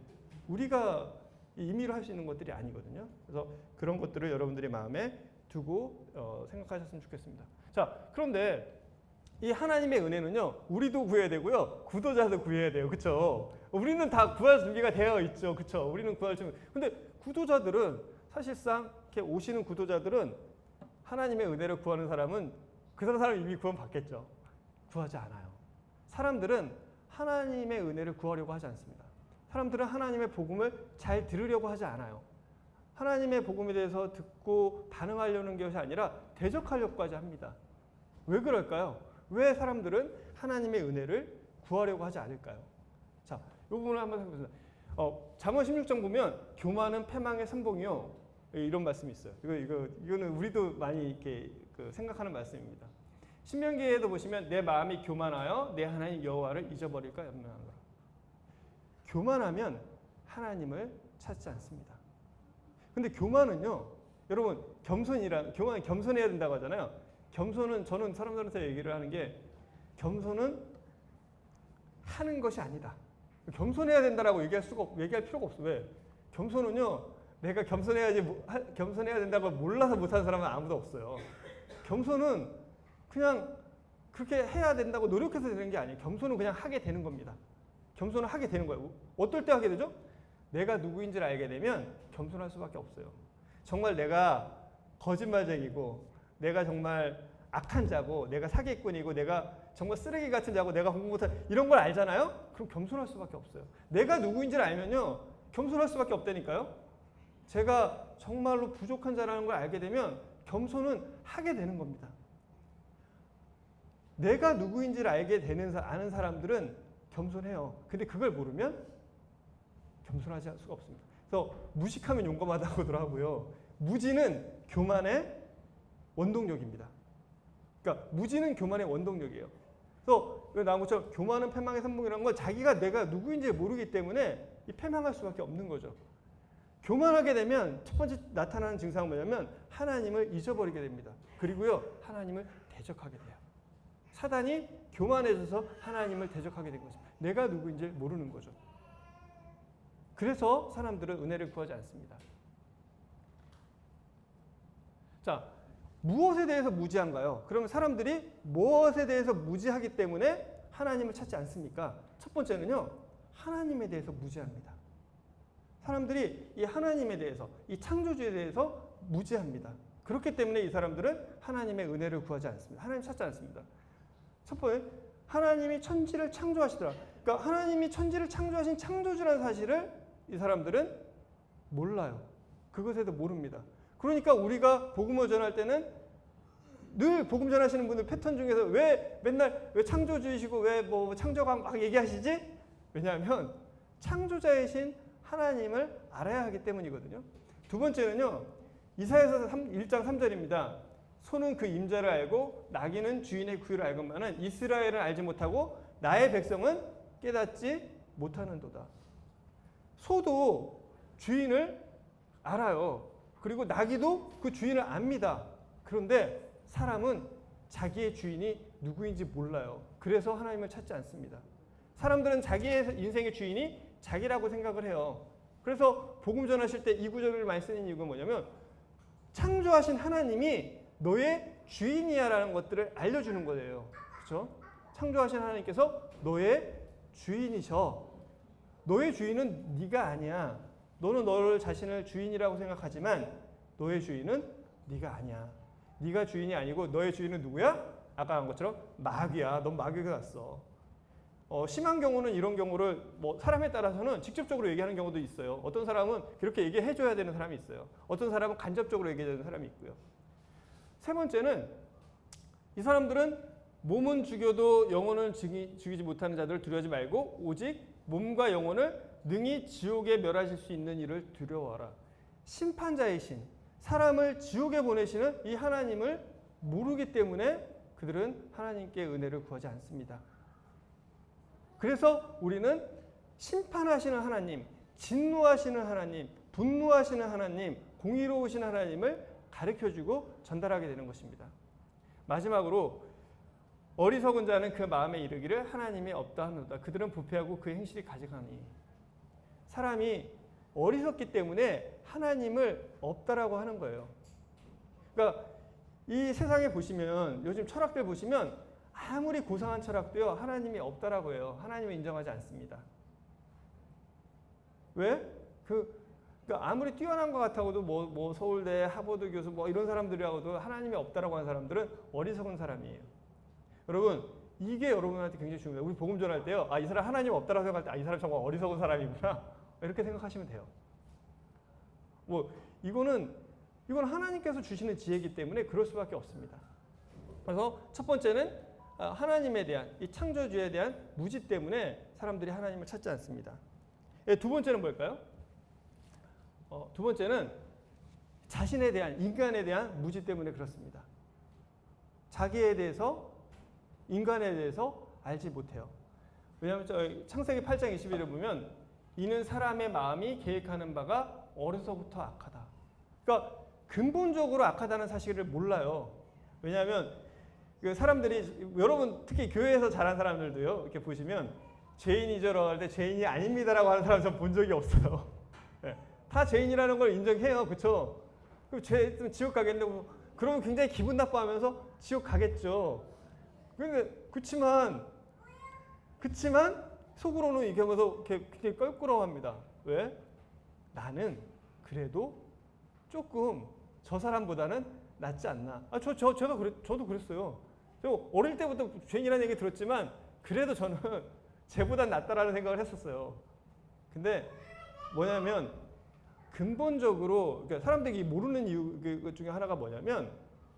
우리가 임의로 할 수 있는 것들이 아니거든요. 그래서 그런 것들을 여러분들의 마음에 두고 생각하셨으면 좋겠습니다. 자, 그런데 이 하나님의 은혜는요 우리도 구해야 되고요 구도자도 구해야 돼요. 그렇죠? 우리는 다 구할 준비가 되어 있죠. 그렇죠? 우리는 구할 준비. 근데 구도자들은 사실상 이렇게 오시는 구도자들은 하나님의 은혜를 구하는 사람은 그 사람은 이미 구원 받겠죠. 구하지 않아요. 사람들은 하나님의 은혜를 구하려고 하지 않습니다. 사람들은 하나님의 복음을 잘 들으려고 하지 않아요. 하나님의 복음에 대해서 듣고 반응하려는 것이 아니라 대적하려고까지 합니다. 왜 그럴까요? 왜 사람들은 하나님의 은혜를 구하려고 하지 않을까요? 자, 이 부분을 한번 생각해보세요. 잠언 16장 보면 교만은 패망의 선봉이요. 이런 말씀이 있어요. 이거는 우리도 많이 이렇게 생각하는 말씀입니다. 신명기에도 보시면 내 마음이 교만하여 내 하나님 여호와를 잊어버릴까 염려하노라. 교만하면 하나님을 찾지 않습니다. 근데 교만은요, 여러분 겸손해야 된다고 하잖아요. 겸손은 저는 사람들한테 얘기를 하는 게 겸손은 하는 것이 아니다. 겸손해야 된다라고 얘기할 필요가 없어. 왜? 겸손은요, 내가 겸손해야 된다고 몰라서 못하는 사람은 아무도 없어요. 겸손은 그냥 그렇게 해야 된다고 노력해서 되는 게 아니에요. 겸손은 그냥 하게 되는 겁니다. 겸손은 하게 되는 거예요. 어떨 때 하게 되죠? 내가 누구인지를 알게 되면 겸손할 수밖에 없어요. 정말 내가 거짓말쟁이고 내가 정말 악한 자고 내가 사기꾼이고 내가 정말 쓰레기 같은 자고 내가 공부 못한 이런 걸 알잖아요. 그럼 겸손할 수밖에 없어요. 내가 누구인지를 알면요 겸손할 수밖에 없다니까요. 제가 정말로 부족한 자라는 걸 알게 되면 겸손은 하게 되는 겁니다. 내가 누구인지를 아는 사람들은 겸손해요. 근데 그걸 모르면 겸손하지 않을 수가 없습니다. 그래서 무식하면 용감하다고 하더라고요. 무지는 교만의 원동력입니다. 그러니까 무지는 교만의 원동력이에요. 그래서 나온 것처럼 교만은 패망의 선봉이라는 건 자기가 내가 누구인지 모르기 때문에 이 패망할 수밖에 없는 거죠. 교만하게 되면 첫 번째 나타나는 증상은 뭐냐면 하나님을 잊어버리게 됩니다. 그리고요 하나님을 대적하게 돼요. 사단이 교만해져서 하나님을 대적하게 된 거죠. 내가 누구인지 모르는 거죠. 그래서 사람들은 은혜를 구하지 않습니다. 자, 무엇에 대해서 무지한가요? 그러면 사람들이 무엇에 대해서 무지하기 때문에 하나님을 찾지 않습니까? 첫 번째는요, 하나님에 대해서 무지합니다. 사람들이 이 하나님에 대해서, 이 창조주에 대해서 무지합니다. 그렇기 때문에 이 사람들은 하나님의 은혜를 구하지 않습니다. 하나님 찾지 않습니다. 첫 번째, 하나님이 천지를 창조하시더라. 그러니까 하나님이 천지를 창조하신 창조주라는 사실을 이 사람들은 몰라요. 그것에 대해서 모릅니다. 그러니까 우리가 복음을 전할 때는 늘 복음 전하시는 분들 패턴 중에서 왜 맨날 왜 창조주이시고 왜 뭐 창조가 막 얘기하시지? 왜냐하면 창조자이신 하나님을 알아야 하기 때문이거든요. 두 번째는요. 이사야서 1장 3절입니다. 소는 그 임자를 알고 나귀는 주인의 구유를 알건만은 이스라엘은 알지 못하고 나의 백성은 깨닫지 못하는도다. 소도 주인을 알아요. 그리고 나귀도 그 주인을 압니다. 그런데 사람은 자기의 주인이 누구인지 몰라요. 그래서 하나님을 찾지 않습니다. 사람들은 자기의 인생의 주인이 자기라고 생각을 해요. 그래서 복음 전하실 때 이 구절을 많이 쓰는 이유가 뭐냐면 창조하신 하나님이 너의 주인이야 라는 것들을 알려주는 거예요. 그렇죠? 창조하신 하나님께서 너의 주인이셔. 너의 주인은 네가 아니야. 너는 너를 자신을 주인이라고 생각하지만 너의 주인은 네가 아니야. 네가 주인이 아니고 너의 주인은 누구야? 아까 한 것처럼 마귀야. 넌 마귀가 났어. 심한 경우는 이런 경우를 뭐 사람에 따라서는 직접적으로 얘기하는 경우도 있어요. 어떤 사람은 그렇게 얘기해줘야 되는 사람이 있어요. 어떤 사람은 간접적으로 얘기해야 되는 사람이 있고요. 세 번째는 이 사람들은 몸은 죽여도 영혼을 죽이지 못하는 자들을 두려워하지 말고 오직 몸과 영혼을 능히 지옥에 멸하실 수 있는 이를 두려워하라. 심판자이신 사람을 지옥에 보내시는 이 하나님을 모르기 때문에 그들은 하나님께 은혜를 구하지 않습니다. 그래서 우리는 심판하시는 하나님, 진노하시는 하나님, 분노하시는 하나님, 공의로우신 하나님을 가르쳐주고 전달하게 되는 것입니다. 마지막으로 어리석은 자는 그 마음에 이르기를 하나님이 없다 하노다. 그들은 부패하고 그 행실이 가증하니. 사람이 어리석기 때문에 하나님을 없다라고 하는 거예요. 그러니까 이 세상에 보시면 요즘 철학들 보시면 아무리 고상한 철학도요 하나님이 없다라고 해요. 하나님을 인정하지 않습니다. 왜? 그러니까 아무리 뛰어난 것 같아도 뭐 서울대, 하버드 교수 뭐 이런 사람들이라고도 하나님이 없다라고 하는 사람들은 어리석은 사람이에요. 여러분 이게 여러분한테 굉장히 중요해요. 우리 복음 전할 때요. 이 사람 하나님 없다라고 생각할 때 이 사람 정말 어리석은 사람이구나. 이렇게 생각하시면 돼요. 뭐 이거는 하나님께서 주시는 지혜이기 때문에 그럴 수밖에 없습니다. 그래서 첫 번째는 하나님에 대한 이 창조주에 대한 무지 때문에 사람들이 하나님을 찾지 않습니다. 두 번째는 뭘까요? 두 번째는 자신에 대한 인간에 대한 무지 때문에 그렇습니다. 자기에 대해서 인간에 대해서 알지 못해요. 왜냐하면 창세기 8장 21을 보면 이는 사람의 마음이 계획하는 바가 어려서부터 악하다. 그러니까 근본적으로 악하다는 사실을 몰라요. 왜냐하면 사람들이 여러분 특히 교회에서 자란 사람들도요. 이렇게 보시면 죄인이죠라고 할 때 죄인이 아닙니다라고 하는 사람 전 본 적이 없어요. 네. 다 죄인이라는 걸 인정해요. 그렇죠? 그럼 죄 지옥 가겠는데 그러면 굉장히 기분 나빠하면서 지옥 가겠죠. 그렇지만 속으로는 이렇게 하면서 굉장히 껄끄러워합니다. 왜? 나는 그래도 조금 저 사람보다는 낫지 않나. 저도 그랬어요. 그리고 어릴 때부터 죄인이라는 얘기 들었지만 그래도 저는 쟤보단 낫다라는 생각을 했었어요. 근데 뭐냐면 근본적으로 그러니까 사람들이 모르는 이유 중에 하나가 뭐냐면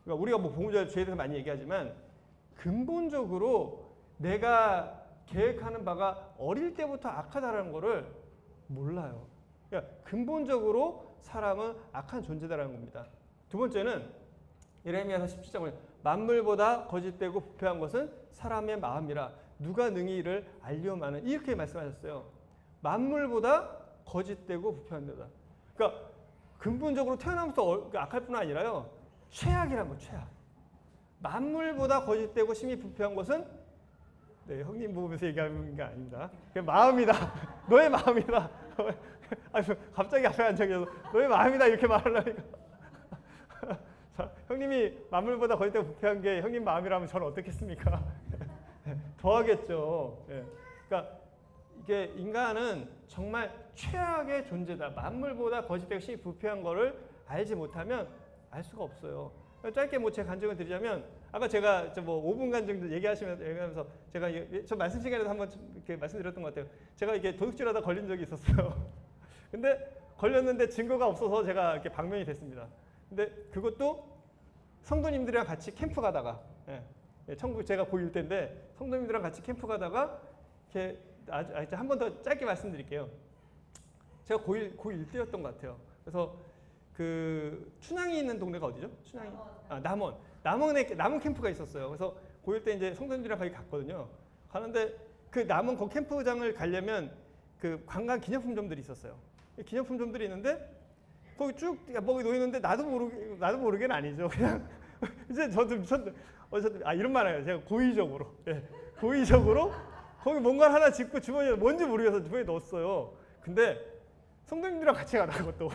그러니까 우리가 뭐 보호자의 죄에 대해서 많이 얘기하지만 근본적으로 내가 계획하는 바가 어릴 때부터 악하다라는 거를 몰라요. 그러니까 근본적으로 사람은 악한 존재다라는 겁니다. 두 번째는 예레미야서 17장에 만물보다 거짓되고 부패한 것은 사람의 마음이라 누가 능히 이를 알리오마는 이렇게 말씀하셨어요. 만물보다 거짓되고 부패한 데다. 그러니까 근본적으로 태어나면서 악할 뿐 아니라요. 최악이란 거 최악. 만물보다 거짓되고 심히 부패한 것은 네, 형님 보면서 얘기하는 게 아닙니다. 그 마음이다. 너의 마음이다. 아니, 갑자기 앞에 앉아 계셔서 너의 마음이다 이렇게 말하려니까. 자, 형님이 만물보다 거짓되고 부패한 게 형님 마음이라면 저는 어떻겠습니까? 더하겠죠. 예. 그러니까 이게 인간은 정말 최악의 존재다. 만물보다 거짓되고 심히 부패한 거를 알지 못하면 알 수가 없어요. 짧게 뭐 제 간증을 드리자면 아까 제가 뭐 5분 간증도 얘기하면서 제가 저 말씀 시간에도 한번 이렇게 말씀드렸던 것 같아요. 제가 이게 도둑질하다 걸린 적이 있었어요. 근데 걸렸는데 증거가 없어서 제가 이렇게 방면이 됐습니다. 근데 그것도 성도님들이랑 같이 캠프 가다가 제가 고1 때인데 성도님들이랑 같이 캠프 가다가 이렇게 한 번 더 짧게 말씀드릴게요. 제가 고1 때였던 것 같아요. 그래서 그 춘향이 있는 동네가 어디죠? 춘향이? 남원 캠프가 있었어요. 그래서 고1 때 이제 성도님들이랑 거기 갔거든요. 가는데 그 남원 그 캠프장을 가려면 그 관광 기념품점들이 있었어요. 기념품점들이 있는데 거기 쭉 뭐기 놓여 있는데 나도 모르게는 아니죠. 그냥 이제 저도 이런 말 해요. 제가 고의적으로 거기 뭔가를 하나 짚고 주머니에 뭔지 모르겠어서 주머니에 넣었어요. 근데 성도님들이랑 같이 가다가 또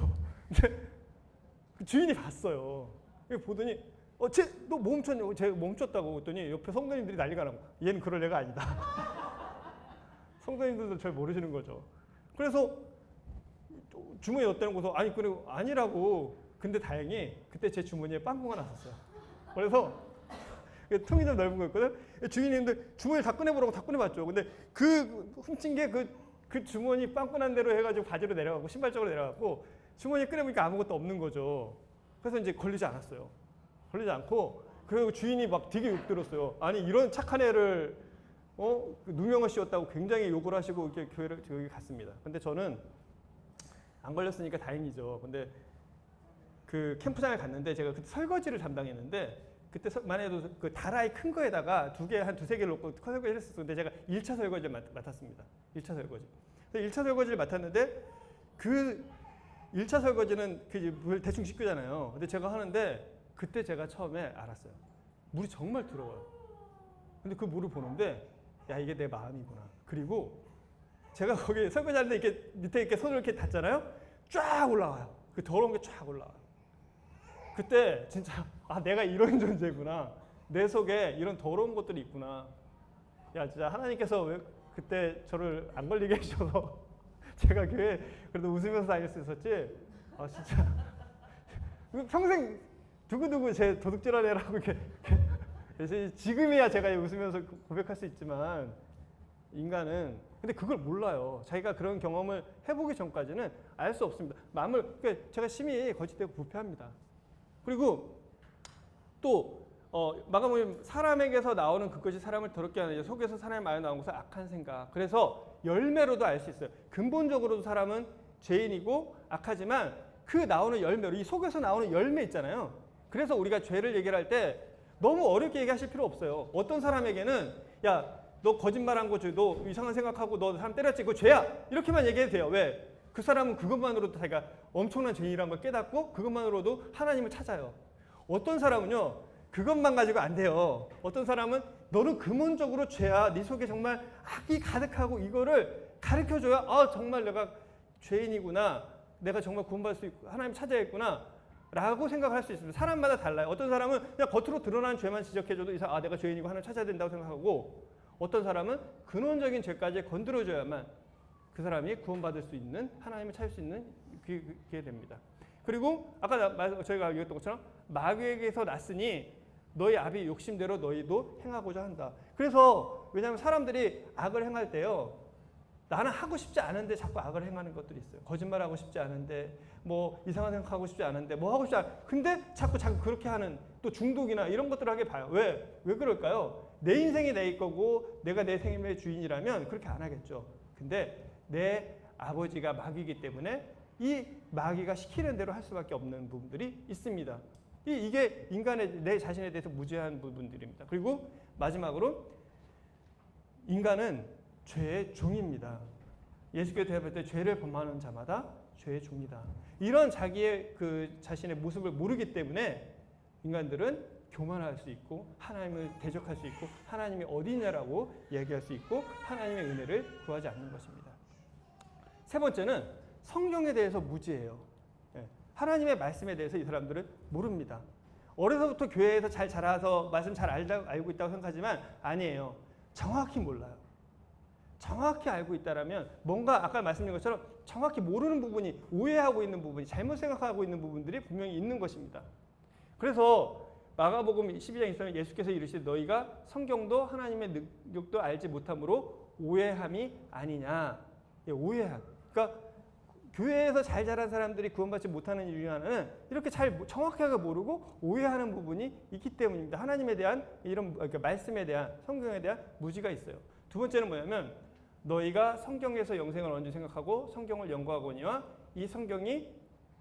그 주인이 봤어요. 보더니 너 멈췄냐고. 제가 멈췄다고 했더니 옆에 성도님들이 난리가 나고 얘는 그럴 애가 아니다. 성도님들도 잘 모르시는 거죠. 그래서 주머니에 넣었다는 거서 그리고 아니라고. 근데 다행히 그때 제 주머니에 빵꾸가 났었어요. 그래서 통이 좀 넓은 거였거든. 주인님들 주머니를 다 꺼내보라고 다 꺼내봤죠. 근데 그 훔친 게 그 주머니 빵꾸 난 대로 해가지고 바지로 내려가고 신발적으로 내려가고 주머니에 꺼내보니까 아무것도 없는 거죠. 그래서 이제 걸리지 않았어요. 걸리지 않고 그리고 주인이 막 되게 욕 들었어요. 아니 이런 착한 애를 누명을 씌웠다고 굉장히 욕을 하시고 이렇게 교회를 저기 갔습니다. 근데 저는 안 걸렸으니까 다행이죠. 근데 그 캠프장에 갔는데 제가 그때 설거지를 담당했는데 그때만 해도 그 다라이 큰 거에다가 한 두세 개를 놓고 설거지를 했었어요. 근데 제가 1차 설거지를 맡았습니다. 1차 설거지. 1차 설거지를 맡았는데 그 1차 설거지는 물 대충 씻기잖아요. 근데 제가 하는데 그때 제가 처음에 알았어요. 물이 정말 더러워요. 근데 그 물을 보는데 야 이게 내 마음이구나. 그리고 제가 거기 설거지하는데 이렇게 밑에 이렇게 손을 이렇게 닿잖아요. 쫙 올라와요. 그 더러운 게 쫙 올라와요. 그때 진짜 내가 이런 존재구나. 내 속에 이런 더러운 것들이 있구나. 야 진짜 하나님께서 왜 그때 저를 안 걸리게 해주셔서 제가 교회 그래도 웃으면서 다닐 수 있었지. 진짜 평생 두고두고 제 도둑질한 애라고 이렇게 지금이야 제가 웃으면서 고백할 수 있지만 인간은 근데 그걸 몰라요. 자기가 그런 경험을 해보기 전까지는 알 수 없습니다. 그러니까 제가 심히 거짓되고 부패합니다. 그리고 또 마가복음 사람에게서 나오는 그것이 사람을 더럽게 하는 속에서 사람의 마음에 나온 것은 악한 생각. 그래서 열매로도 알 수 있어요. 근본적으로도 사람은 죄인이고 악하지만 그 나오는 열매로 이 속에서 나오는 열매 있잖아요. 그래서 우리가 죄를 얘기할 때 너무 어렵게 얘기하실 필요 없어요. 어떤 사람에게는 야 너 거짓말한 거 죄, 너 이상한 생각하고 너 사람 때렸지 그거 죄야 이렇게만 얘기해도 돼요. 왜? 그 사람은 그것만으로도 자기가 엄청난 죄인이라는 걸 깨닫고 그것만으로도 하나님을 찾아요. 어떤 사람은요 그것만 가지고 안 돼요. 어떤 사람은 너는 근본적으로 죄야. 네 속에 정말 악이 가득하고 이거를 가르쳐줘야 정말 내가 죄인이구나. 내가 정말 구원받을 수 있고 하나님 찾아야겠구나 라고 생각할 수 있습니다. 사람마다 달라요. 어떤 사람은 그냥 겉으로 드러난 죄만 지적해줘도 내가 죄인이고 하나님 찾아야 된다고 생각하고 어떤 사람은 근원적인 죄까지 건드려줘야만 그 사람이 구원받을 수 있는 하나님을 찾을 수 있는 그게 됩니다. 그리고 아까 저희가 얘기했던 것처럼 마귀에게서 났으니 너희 아비 욕심대로 너희도 행하고자 한다. 그래서 왜냐하면 사람들이 악을 행할 때요. 나는 하고 싶지 않은데 자꾸 악을 행하는 것들이 있어요. 거짓말하고 싶지 않은데 뭐 이상한 생각하고 싶지 않은데 뭐 하고 싶지 않 근데 자꾸 그렇게 하는 또 중독이나 이런 것들을 하게 봐요. 왜 그럴까요? 내 인생이 내 거고 내가 내 생명의 주인이라면 그렇게 안 하겠죠. 근데 내 아버지가 마귀이기 때문에 이 마귀가 시키는 대로 할 수밖에 없는 부분들이 있습니다. 이게 인간의 내 자신에 대해서 무지한 부분들입니다. 그리고 마지막으로 인간은 죄의 종입니다. 예수께서 대답할 때 죄를 범하는 자마다 죄의 종이다. 이런 자기의 그 자신의 모습을 모르기 때문에 인간들은 교만할 수 있고 하나님을 대적할 수 있고 하나님이 어디 있냐라고 얘기할 수 있고 하나님의 은혜를 구하지 않는 것입니다. 세 번째는 성경에 대해서 무지해요. 하나님의 말씀에 대해서 이 사람들은 모릅니다. 어려서부터 교회에서 잘 자라서 말씀 잘 알고 있다고 생각하지만 아니에요. 정확히 몰라요. 정확히 알고 있다라면 뭔가 아까 말씀드린 것처럼 정확히 모르는 부분이 오해하고 있는 부분이 잘못 생각하고 있는 부분들이 분명히 있는 것입니다. 그래서 마가복음 12장 23절 예수께서 이르시되 너희가 성경도 하나님의 능력도 알지 못함으로 오해함이 아니냐. 오해함. 그러니까 교회에서 잘 자란 사람들이 구원받지 못하는 이유 중에 하나는 이렇게 잘 정확하게 모르고 오해하는 부분이 있기 때문입니다. 하나님에 대한 이런 그러니까 말씀에 대한 성경에 대한 무지가 있어요. 두 번째는 뭐냐면 너희가 성경에서 영생을 언제 생각하고 성경을 연구하거니와 이 성경이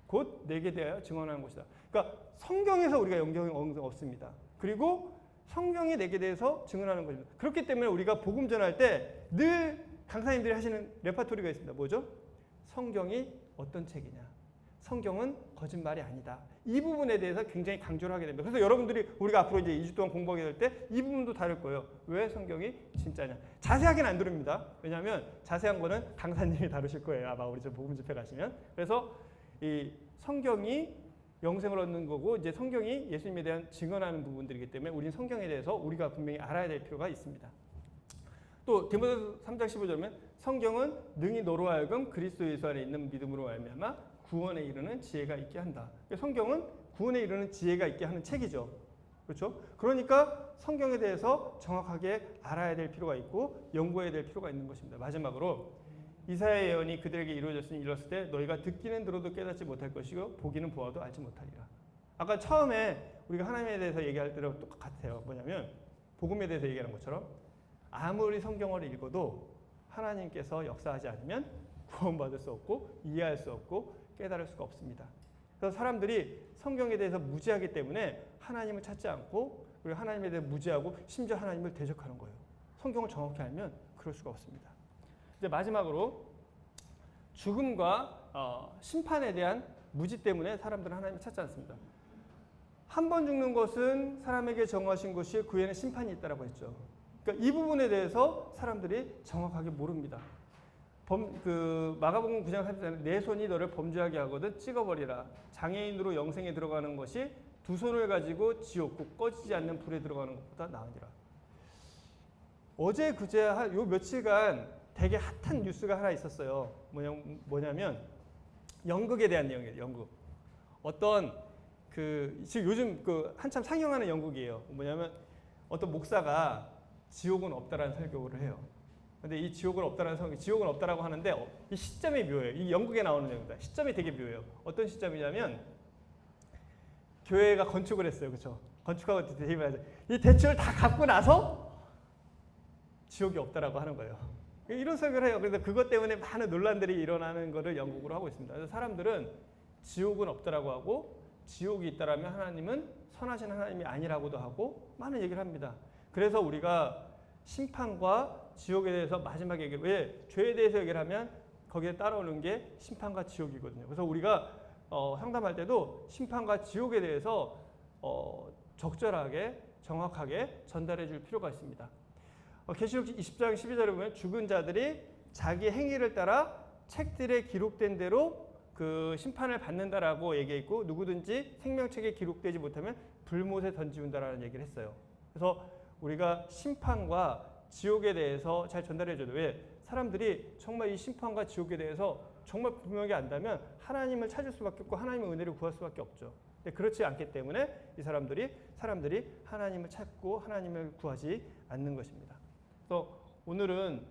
곧 내게 대하여 증언하는 것이다. 그러니까 성경에서 우리가 영생 없습니다. 그리고 성경이 내게 대해서 증언하는 것입니다. 그렇기 때문에 우리가 복음 전할 때 늘 강사님들이 하시는 레파토리가 있습니다. 뭐죠? 성경이 어떤 책이냐? 성경은 거짓말이 아니다. 이 부분에 대해서 굉장히 강조를 하게 됩니다. 그래서 여러분들이 우리가 앞으로 이제 2주 동안 공부하게 될 때 이 부분도 다를 거예요. 왜 성경이 진짜냐? 자세하게는 안 다룹니다. 왜냐하면 자세한 거는 강사님이 다루실 거예요. 아마 우리 저 복음 집회 가시면. 그래서 이 성경이 영생을 얻는 거고 이제 성경이 예수님에 대한 증언하는 부분들이기 때문에 우리는 성경에 대해서 우리가 분명히 알아야 될 필요가 있습니다. 또 디모데서 3장 15절에 성경은 능히 너로 하여금 그리스도 예수 안에 있는 믿음으로 말미암아 구원에 이르는 지혜가 있게 한다. 성경은 구원에 이르는 지혜가 있게 하는 책이죠. 그렇죠? 그러니까 성경에 대해서 정확하게 알아야 될 필요가 있고 연구해야 될 필요가 있는 것입니다. 마지막으로 이사야의 예언이 그들에게 이루어졌으니 이뤘을 때 너희가 듣기는 들어도 깨닫지 못할 것이고 보기는 보아도 알지 못하리라. 아까 처음에 우리가 하나님에 대해서 얘기할 때랑 똑같아요. 뭐냐면 복음에 대해서 얘기하는 것처럼 아무리 성경을 읽어도 하나님께서 역사하지 않으면 구원받을 수 없고 이해할 수 없고 깨달을 수가 없습니다. 그래서 사람들이 성경에 대해서 무지하기 때문에 하나님을 찾지 않고 그리고 하나님에 대해 무지하고 심지어 하나님을 대적하는 거예요. 성경을 정확히 알면 그럴 수가 없습니다. 이제 마지막으로 죽음과 심판에 대한 무지 때문에 사람들은 하나님을 찾지 않습니다. 한 번 죽는 것은 사람에게 정하신 것이 그 후에는 심판이 있다라고 했죠. 그러니까 이 부분에 대해서 사람들이 정확하게 모릅니다. 마가복음 9장 30절에 내 손이 너를 범죄하게 하거든 찍어버리라. 장애인으로 영생에 들어가는 것이 두 손을 가지고 지옥 곧 꺼지지 않는 불에 들어가는 것보다 나으니라. 어제 그제 요 며칠간 되게 핫한 뉴스가 하나 있었어요. 뭐냐면 연극에 대한 내용이에요. 연극. 어떤 지금 요즘 한참 상영하는 연극이에요. 뭐냐면 어떤 목사가 지옥은 없다라는 설교를 해요. 근데 이 지옥은 없다라고 하는데 이 시점이 묘해요. 이 연극에 나오는 내용입니다. 시점이 되게 묘해요. 어떤 시점이냐면 교회가 건축을 했어요. 그렇죠? 건축하고 대입을 이 대출을 다 갚고 나서 지옥이 없다라고 하는 거예요. 이런 설교를 해요. 그래서 그것 때문에 많은 논란들이 일어나는 것을 연극으로 하고 있습니다. 그래서 사람들은 지옥은 없다라고 하고 지옥이 있다라면 하나님은 선하신 하나님이 아니라고도 하고 많은 얘기를 합니다. 그래서 우리가 심판과 지옥에 대해서 마지막에 얘기를 왜 죄에 대해서 얘기를 하면 거기에 따라오는 게 심판과 지옥이거든요. 그래서 우리가 상담할 때도 심판과 지옥에 대해서 적절하게 정확하게 전달해 줄 필요가 있습니다. 계시록 20장 12절에 보면 죽은 자들이 자기 행위를 따라 책들에 기록된 대로 그 심판을 받는다라고 얘기했고 누구든지 생명책에 기록되지 못하면 불못에 던지운다라는 얘기를 했어요. 그래서 우리가 심판과 지옥에 대해서 잘 전달해 줘도 왜 사람들이 정말 이 심판과 지옥에 대해서 정말 분명하게 안다면 하나님을 찾을 수밖에 없고 하나님의 은혜를 구할 수밖에 없죠. 근데 그렇지 않기 때문에 이 사람들이 하나님을 찾고 하나님을 구하지 않는 것입니다. 그래서 오늘은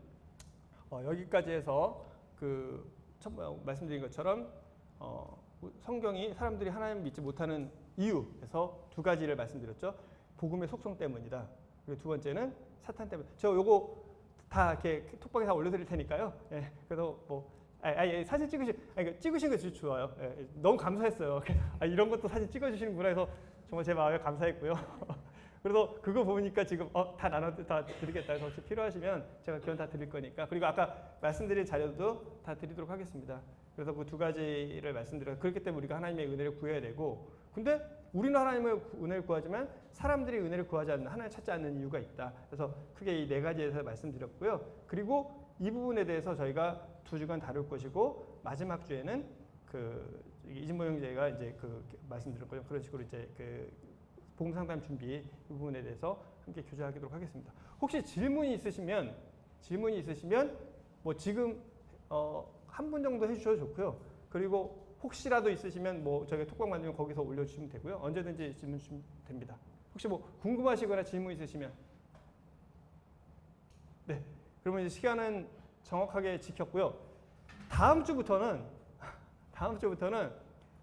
여기까지 해서 말씀드린 것처럼 성경이 사람들이 하나님을 믿지 못하는 이유에서 두 가지를 말씀드렸죠. 복음의 속성 때문이다. 그리고 두 번째는 사탄 때문. 저 요거 다 이렇게 톡방에 다 올려드릴 테니까요. 예, 그래서 사진 찍으신 거 진짜 좋아요. 예, 너무 감사했어요. 이런 것도 사진 찍어주시는구나 해서 정말 제 마음에 감사했고요. 그래서 그거 보니까 지금 다 드리겠다 해서 혹시 필요하시면 제가 기원 다 드릴 거니까. 그리고 아까 말씀드린 자료도 다 드리도록 하겠습니다. 그래서 그 두 가지를 말씀드려요. 그렇기 때문에 우리가 하나님의 은혜를 구해야 되고, 근데 우리는 하나님의 은혜를 구하지만 사람들이 은혜를 구하지 않는, 하나님을 찾지 않는 이유가 있다. 그래서 크게 이 네 가지에서 말씀드렸고요. 그리고 이 부분에 대해서 저희가 2주간 다룰 것이고, 마지막 주에는 이진모 형제가 이제 말씀드릴 거죠. 그런 식으로 이제 복음 상담 준비 이 부분에 대해서 함께 교제하도록 하겠습니다. 혹시 질문이 있으시면 뭐 지금 한 분 정도 해주셔도 좋고요. 그리고 혹시라도 있으시면 뭐 저희가 톡방 만들면 거기서 올려주시면 되고요. 언제든지 질문 주시면 됩니다. 혹시 뭐 궁금하시거나 질문 있으시면. 네. 그러면 이제 시간은 정확하게 지켰고요. 다음 주부터는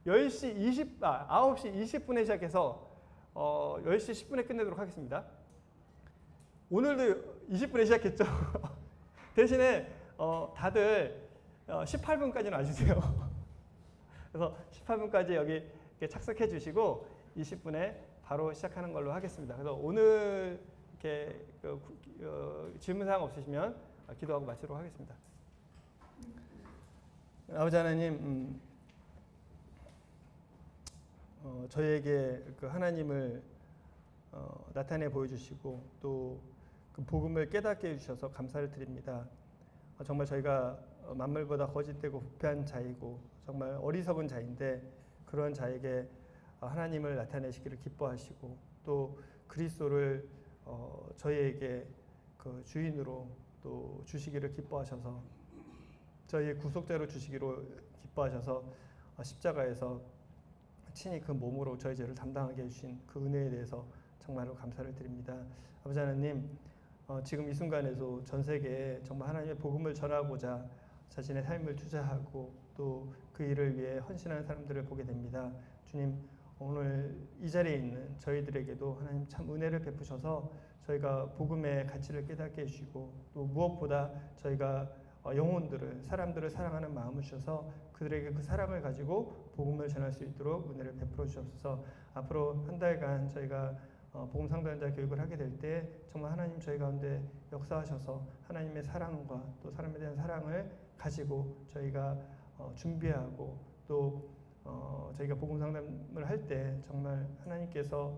9시 20분에 시작해서 10시 10분에 끝내도록 하겠습니다. 오늘도 20분에 시작했죠. 대신에 다들 18분까지는 와주세요. 그래서 18분까지 여기 이렇게 착석해 주시고 20분에 바로 시작하는 걸로 하겠습니다. 그래서 오늘 이렇게 질문사항 없으시면 기도하고 마치도록 하겠습니다. 아버지 하나님, 저희에게 하나님을 나타내 보여주시고 또 그 복음을 깨닫게 해주셔서 감사를 드립니다. 정말 저희가 만물보다 거짓되고 부패한 자이고 정말 어리석은 자인데 그런 자에게 하나님을 나타내시기를 기뻐하시고 또 그리스도를 저희에게 그 주인으로 또 주시기를 기뻐하셔서 저희의 구속자로 주시기로 기뻐하셔서 십자가에서 친히 그 몸으로 저희 죄를 담당하게 해주신 그 은혜에 대해서 정말로 감사를 드립니다. 아버지 하나님, 지금 이 순간에도 전 세계에 정말 하나님의 복음을 전하고자 자신의 삶을 투자하고 또 그 일을 위해 헌신하는 사람들을 보게 됩니다. 주님, 오늘 이 자리에 있는 저희들에게도 하나님 참 은혜를 베푸셔서 저희가 복음의 가치를 깨닫게 해주시고 또 무엇보다 저희가 사람들을 사랑하는 마음을 주셔서 그들에게 그 사랑을 가지고 복음을 전할 수 있도록 은혜를 베풀어 주옵소서. 앞으로 한 달간 저희가 복음 상담자 교육을 하게 될 때 정말 하나님 저희 가운데 역사하셔서 하나님의 사랑과 또 사람에 대한 사랑을 가지고 저희가 준비하고 또 저희가 복음 상담을 할 때 정말 하나님께서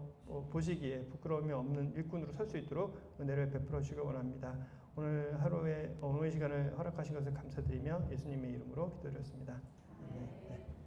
보시기에 부끄러움이 없는 일꾼으로 설 수 있도록 은혜를 베풀어 주시기 원합니다. 오늘 하루의 시간을 허락하신 것을 감사드리며 예수님의 이름으로 기도드렸습니다. 네.